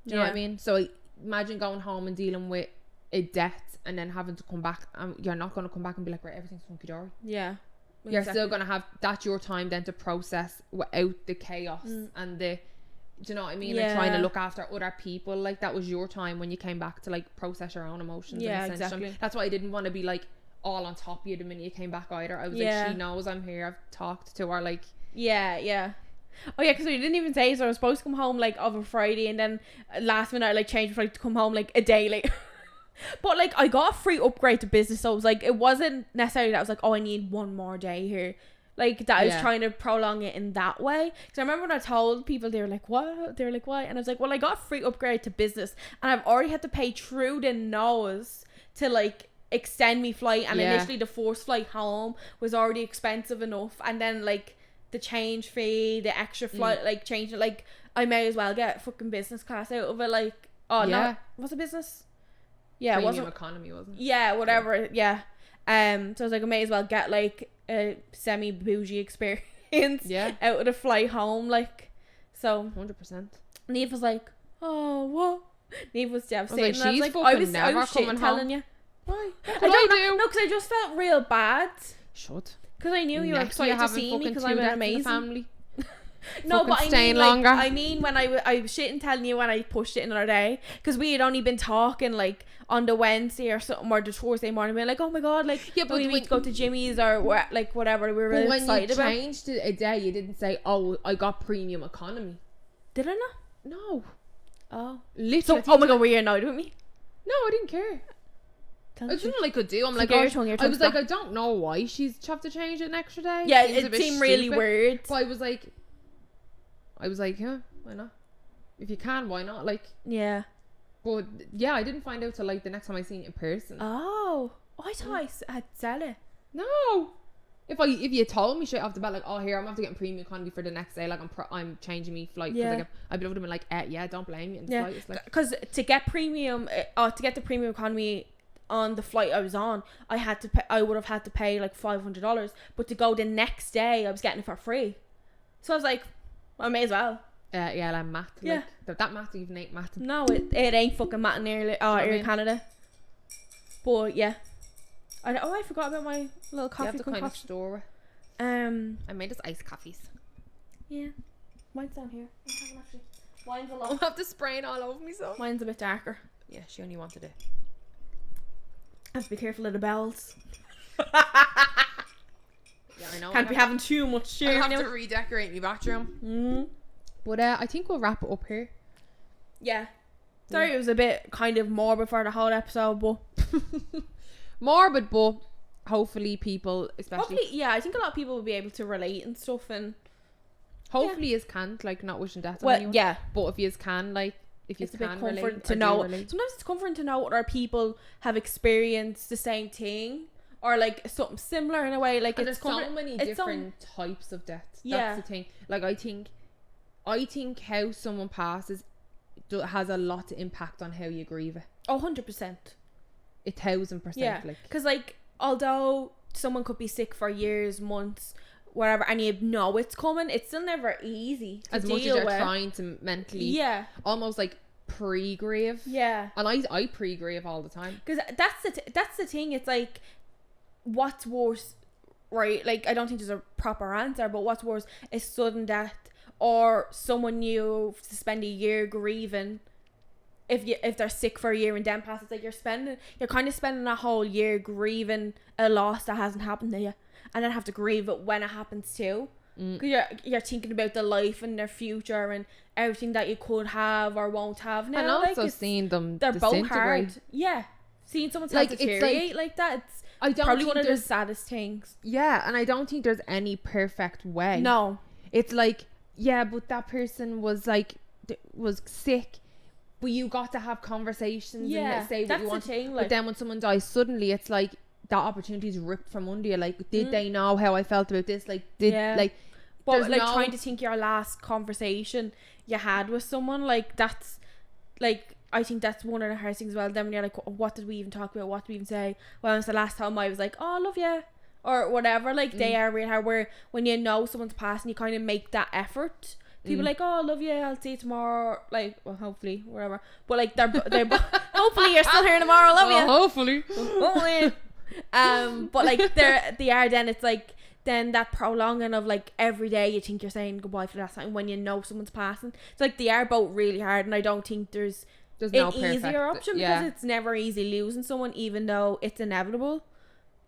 Do you know what I mean? So imagine going home and dealing with a death and then having to come back, and you're not going to come back and be like, right, everything's hunky-dory. Yeah. You're still going to have, that's your time then to process without the chaos and the, do you know what I mean? Like trying to look after other people. Like that was your time when you came back to like process your own emotions. Yeah, and exactly. That's why I didn't want to be like all on top of you the minute you came back either. I was like, she knows I'm here. I've talked to her, like. Yeah. Oh yeah, because you didn't even say, so I was supposed to come home like of a Friday, and then last minute I like changed flight to come home like a day later. But like I got a free upgrade to business, so it was like, it wasn't necessarily that I was like, oh, I need one more day here, like that I was trying to prolong it in that way. Because I remember when I told people, they were like, what? They were like, why? And I was like, well, I got a free upgrade to business, and I've already had to pay through the nose to like extend me flight, and initially the first flight home was already expensive enough, and then like the change fee, the extra flight, like changing, like I may as well get fucking business class out of it. Like, oh no, was it business? Yeah, Premium it wasn't economy, wasn't it? Yeah, whatever. Yeah. So I was like, I may as well get like a semi bougie experience out of the flight home, like. So 100%. Neve was like, oh, what? Neve was devastated. I was like, I was shitting telling you. Why? I don't know. No, because I just felt real bad. Should. Because I knew you were excited to see me because I'm amazing. Family. No, but I staying mean, like, longer. I mean, when I was shitting telling you when I pushed it another day, because we had only been talking like on the Wednesday or something, or the Thursday morning, being like, oh my god, like, but we need to go to Jimmy's or like whatever. We were really excited about. When you changed it a day, you didn't say, oh, I got premium economy. Did I not? No. Oh, literally. So, oh my god, were you annoyed with me? No, I didn't care. It's not like I do. I'm like, I was like, I don't know why she's have to change it an extra day. Yeah, it seemed really weird. But I was like, yeah, why not? If you can, why not? Like, yeah. But yeah, I didn't find out till like the next time I seen it in person. Oh, I thought I had said it. No. If you told me straight off the bat, like, oh, here, I'm after getting premium economy for the next day, like I'm changing me flight, because like, I'd be able to be like, yeah, don't blame me in the flight. It's like, because to get the premium economy on the flight I was on, I would have had to pay like $500, but to go the next day I was getting it for free. So I was like, I may as well. Like math. Yeah. Like, that math even ain't math. No, it ain't fucking math in Air Canada. But yeah. I forgot about my little coffee. You have to kind of store it. I made us iced coffees. Yeah. Mine's down here. Mine's a lot. I'll have to spray it all over me, so. Mine's a bit darker. Yeah, she only wanted it. I have to be careful of the bells. Yeah, I know. Can't be having too much cheer. I have to redecorate my bathroom. But I think we'll wrap it up here. Yeah. Sorry, it was a bit kind of morbid for the whole episode, but morbid, but hopefully people, especially. Hopefully, I think a lot of people will be able to relate and stuff, and hopefully you can't, like, not wishing death on anyone. Yeah. But if you can, like, if you it's can a bit comforting relate, to know. Sometimes it's comforting to know other people have experienced the same thing, or like something similar in a way. Like, and there's so many different types of death. That's the thing. Like, I think how someone passes has a lot to impact on how you grieve it. 100%. 1,000%. Yeah, because like, although someone could be sick for years, months, whatever, and you know it's coming, it's still never easy to as deal much as you're with. trying to mentally almost like pre-grieve. And I pre-grieve all the time, because that's the thing. It's like, what's worse, right? Like, I don't think there's a proper answer, but what's worse is sudden death, or someone you to spend a year grieving. If they're sick for a year and then pass, it's like you're kind of spending a whole year grieving a loss that hasn't happened to you, and then have to grieve it when it happens too. Because you're thinking about the life and their future and everything that you could have or won't have now. And also like, seeing them they're both hard. Yeah, seeing someone's health deteriorate like that, it's probably one of the saddest things. Yeah, and I don't think there's any perfect way. No, it's like, yeah, but that person was sick, but you got to have conversations and say what you want. Like, but then when someone dies suddenly, it's like that opportunity is ripped from under you. Like, did they know how I felt about this? Like, but like trying to think your last conversation you had with someone, like, that's like, I think that's one of the hardest things as well. Then when you're like, what did we even talk about? What did we even say? Well, it's the last time I was like, oh, I love you, or whatever. Like, they are really hard. Where when you know someone's passing, you kind of make that effort People like, oh, I love you, I'll see you tomorrow, like, well, hopefully, whatever, but like they're hopefully you're still here tomorrow, I love you, hopefully. But like they are then it's like then that prolonging of like every day you think you're saying goodbye for that time when you know someone's passing. It's like they are both really hard, and I don't think there's no an easier option, because it's never easy losing someone, even though it's inevitable.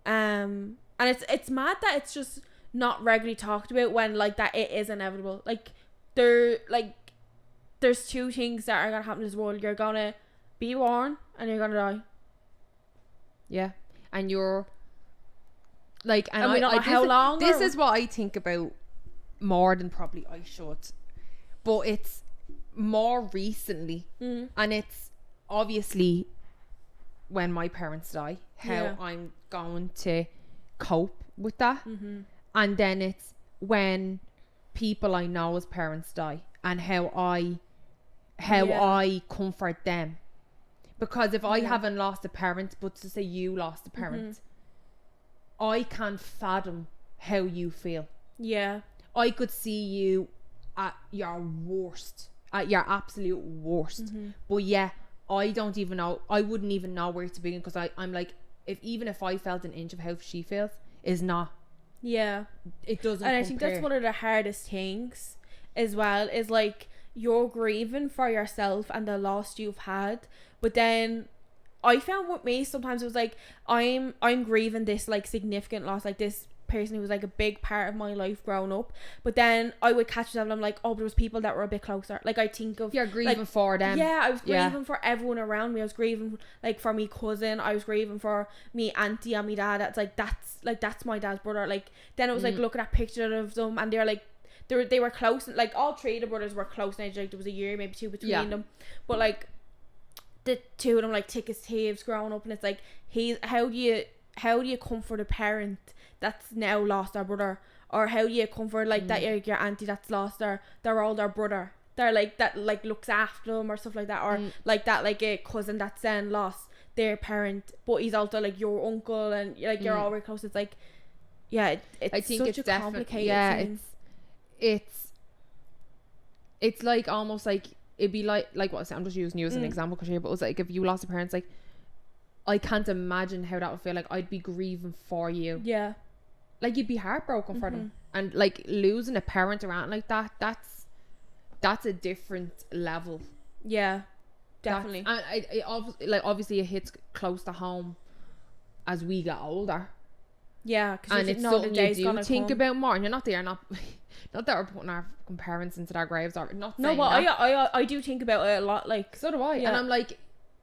And it's mad that it's just not regularly talked about when like that it is inevitable. Like there's two things that are gonna happen in this world. You're gonna be born and you're gonna die. Yeah. And you're like, and we don't know how long. This is what I think about more than probably I should, but it's more recently, and it's obviously when my parents die, how I'm going to cope with that, and then it's when people I know as parents die, and how I comfort them. Because if I haven't lost a parent, but to say you lost a parent, I can't fathom how you feel. Yeah. I could see you at your worst, at your absolute worst. But yeah, I don't even know. I wouldn't even know where to begin, because I'm like, even if I felt an inch of how she feels, is not. Yeah. It doesn't. And I think that's one of the hardest things as well, is like you're grieving for yourself and the loss you've had, but then I found with me sometimes it was like I'm grieving this like significant loss, like this person who was like a big part of my life growing up, but then I would catch myself and I'm like, oh, but there was people that were a bit closer. Like I think of, you're grieving like, for them. Yeah, I was grieving for everyone around me. I was grieving like for me cousin, I was grieving for me auntie and me dad. That's my dad's brother. Like then it was like looking at pictures of them, and they're like they were close, like all three of the brothers were close in age, like there was a year maybe two between them, but like the two of them like thick as thieves growing up, and it's like how do you comfort a parent that's now lost their brother, or how do you comfort like that your auntie that's lost their older brother, they're like that like looks after them or stuff like that, or like that like a cousin that's then lost their parent but he's also like your uncle, and like you're all very close. It's like it's I think such it's a complicated thing. It's like almost like it'd be like what I'm just using you as an example, because but it was like if you lost a parent, it's like I can't imagine how that would feel. Like I'd be grieving for you. Yeah. Like you'd be heartbroken for them, and like losing a parent around like that, that's a different level. Yeah, definitely. And it obviously it hits close to home as we get older. Yeah, and it's something you do think about more, and you're not that we're putting our parents into their graves, or not. No, but I do think about it a lot. Like so do I, and I'm like,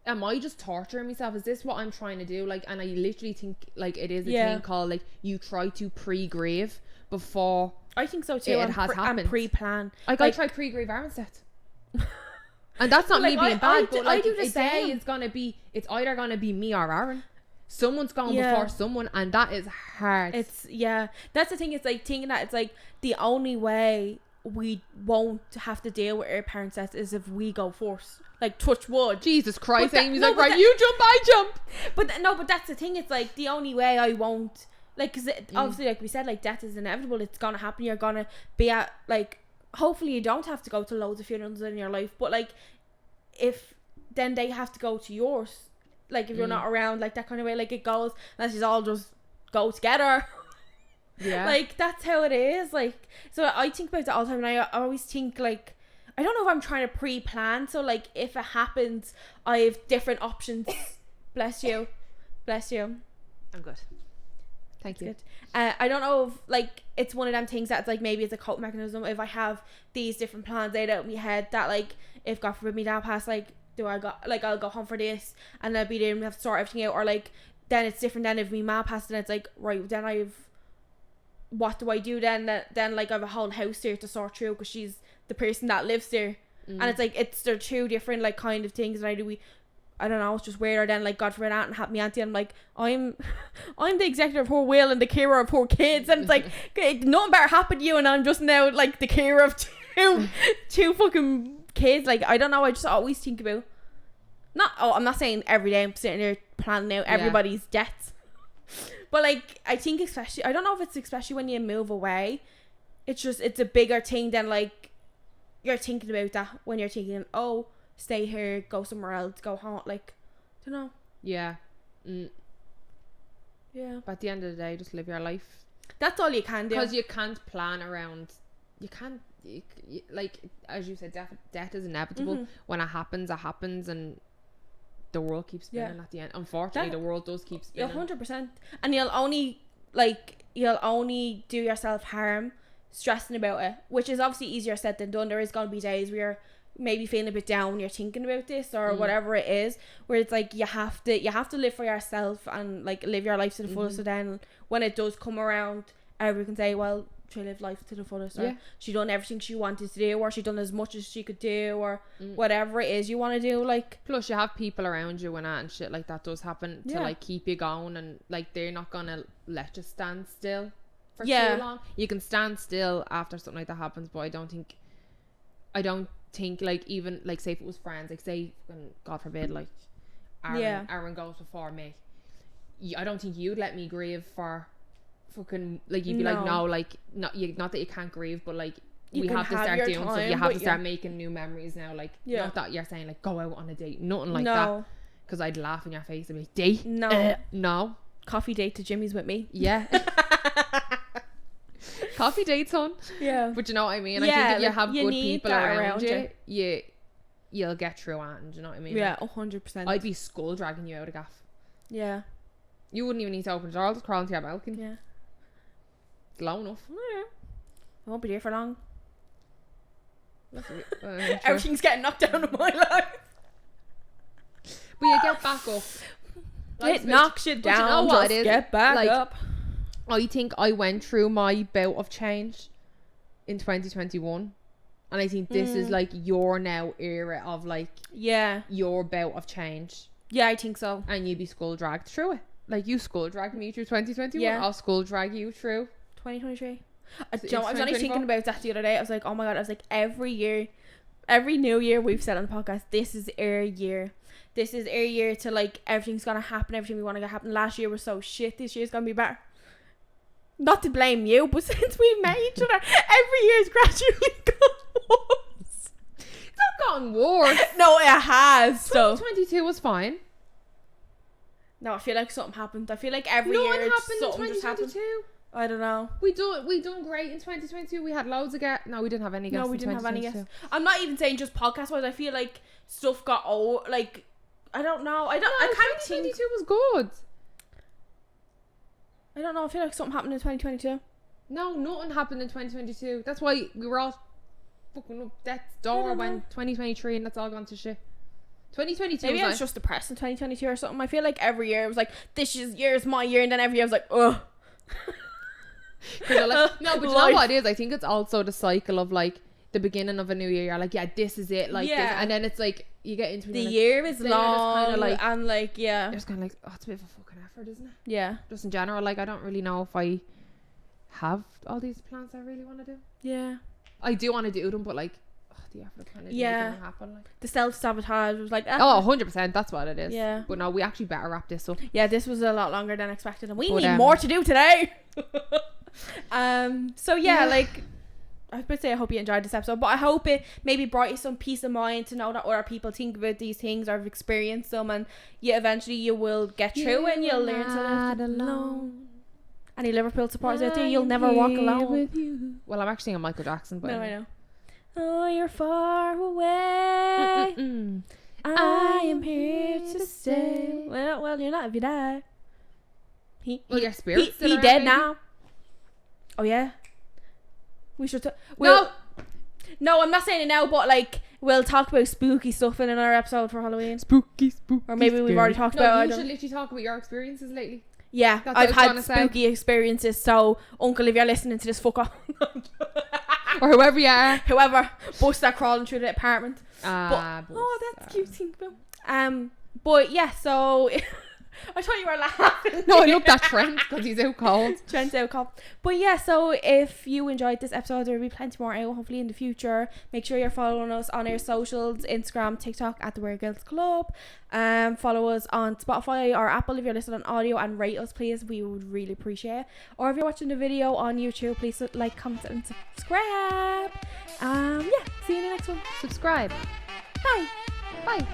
am I just torturing myself? Is this what I'm trying to do? Like, and I literally think like it is a thing called like you try to pre-grieve before. I think so too. It has happened. And pre-plan. Like I try pre-grieve Aaron's death. And that's not me being bad, but like it's either gonna be me or Aaron. Someone's gone before someone, and that is hard. That's the thing. It's like thinking that it's like the only way we won't have to deal with our parents' death is if we go first. Like touch wood. Jesus Christ, Amy's like, right, you jump, I jump. But that's the thing. It's like the only way I won't, like, because obviously, like we said, like death is inevitable. It's gonna happen. You're gonna be at, like, hopefully you don't have to go to loads of funerals in your life, but like if then they have to go to yours, like if you're not around, like that kind of way, like it goes, let's just all just go together. Yeah, like that's how it is. Like, so I think about that all the time, and I always think like, I don't know if I'm trying to pre-plan, so like if it happens I have different options. Bless you I'm good, thank you. I don't know if like it's one of them things that's like maybe it's a coping mechanism. If I have these different plans laid out in my head that like if God forbid me dad passed, like I'll go home for this and I'll be there and we have to sort everything out, or like then it's different. Then if me ma passed, then it's like right, then what do I do then? Then like I have a whole house there to sort through because she's the person that lives there, and it's like they're two different like kind of things. And I don't know, it's just weirder than like God forbid aunt and have me auntie, and I'm like I'm the executor of her will and the carer of her kids, and it's like nothing better happened to you and I'm just now like the carer of two fucking kids. Like I don't know, I just always think about I'm not saying every day I'm sitting there planning out everybody's deaths, but like I think especially, I don't know if it's especially when you move away, it's a bigger thing than like you're thinking about that when you're thinking, oh, stay here, go somewhere else, go home. Like, don't know. Yeah. Yeah. But at the end of the day, just live your life. That's all you can do. Because you can't plan around. You can't. Like, as you said, death is inevitable. When it happens, and the world keeps spinning at the end. Unfortunately, the world does keep spinning. 100%. And you'll only do yourself harm stressing about it, which is obviously easier said than done. There is going to be days where you're maybe feeling a bit down when you're thinking about this or whatever it is, where it's like you have to live for yourself and like live your life to the fullest. So then when it does come around, everyone can say, well, she lived life to the fullest, or she done everything she wanted to do, or she done as much as she could do, or whatever it is you want to do. Like, plus you have people around you when that and shit like that does happen to like keep you going, and like they're not gonna let you stand still for too long. You can stand still after something like that happens, but I don't think like, even like, say if it was friends, like say God forbid like Aaron goes before me, I don't think you'd let me grieve for fucking, like, you'd be like, no, like, not that you can't grieve, but like we have to start doing stuff. You have to start making new memories now. Like, not that you're saying like go out on a date, nothing like that, because I'd laugh in your face and be like, date? No. Coffee date to Jimmy's with me. Yeah. Coffee dates, hon. Yeah. But you know what I mean? I think if you have good people around you, you'll get through it, and do you know what I mean? Yeah, 100%. I'd be skull dragging you out of gaff. Yeah. You wouldn't even need to open the door. I'll just crawl into your balcony. Yeah. It's low enough. Yeah. I won't be there for long. Everything's getting knocked down in my life. But you get back up. It knocks you down. You know what it is? Get back up. I think I went through my bout of change in 2021. And I think this is like your now era of like your bout of change. Yeah, I think so. And you be skull dragged through it. Like, you skull dragged me through 2021. Yeah. I'll skull drag you through 2023. I was only thinking about that the other day. I was like, oh my god, I was like, every new year we've said on the podcast, this is our year. This is our year to like, everything's gonna happen, everything we want to get happen. Last year was so shit, this year's gonna be better. Not to blame you, but since we met each other, every year's gradually gotten worse. It's not gotten worse. No, it has. 2022 was fine. No, I feel like something happened. I feel like every year something just happened. I don't know. We done great in 2022. We had loads of guests. No, we didn't have any guests. No, we didn't have any guests. I'm not even saying just podcast wise. I feel like stuff got old. Like, I don't know. I can't think. 2022 was good. I don't know. I feel like something happened in 2022. No, nothing happened in 2022. That's why we were all fucking up death's door when 2023, and that's all gone to shit. 2022. Maybe I was just depressed in 2022 or something. I feel like every year it was like, this year's my year, and then every year I was like, ugh. Like, no, but you know what it is? I think it's also the cycle of like the beginning of a new year. You're like, yeah, this is it. Like, this, and then it's like you get into the year is long, like, and like, yeah, it's kind of like, oh, it's a bit of a fucking effort, isn't it? Yeah. Just in general, like, I don't really know if I have all these plans I really want to do. Yeah. I do want to do them, but like, the effort kind of making it happen. Like, the self-sabotage was like, 100%, that's what it is. Yeah. But no, we actually better wrap this up. Yeah, this was a lot longer than expected, and we need more to do today. So yeah, like, I was about to say I hope you enjoyed this episode, but I hope it maybe brought you some peace of mind to know that other people think about these things or have experienced them, and eventually you will get through it and you'll learn to live alone. Any Liverpool supporters out there, you'll never walk alone with you. Well, I'm actually singing Michael Jackson, but no, I know. Oh, you're far away. I am here to stay. Well, you're not if you die. Your spirit's he dead now. Oh yeah. We should. No, I'm not saying it now, but like, we'll talk about spooky stuff in another episode for Halloween. Spooky. Or maybe we've already talked about it. No, you should literally talk about your experiences lately. Yeah, I've had spooky experiences. So, Uncle, if you're listening to this, fuck off. Or whoever you are. Whoever. Bust that crawling through the apartment. That's cute thing. But yeah, so I thought you were laughing. No, I looked at Trent because he's out cold. Trent's out cold. But yeah, so if you enjoyed this episode, there will be plenty more out hopefully in the future. Make sure you're following us on our socials, Instagram, TikTok at the Weird Girls Club. Follow us on Spotify or Apple if you're listening on audio, and rate us please. We would really appreciate it. Or if you're watching the video on YouTube, please like, comment and subscribe. Yeah, see you in the next one. Subscribe. Bye. Bye.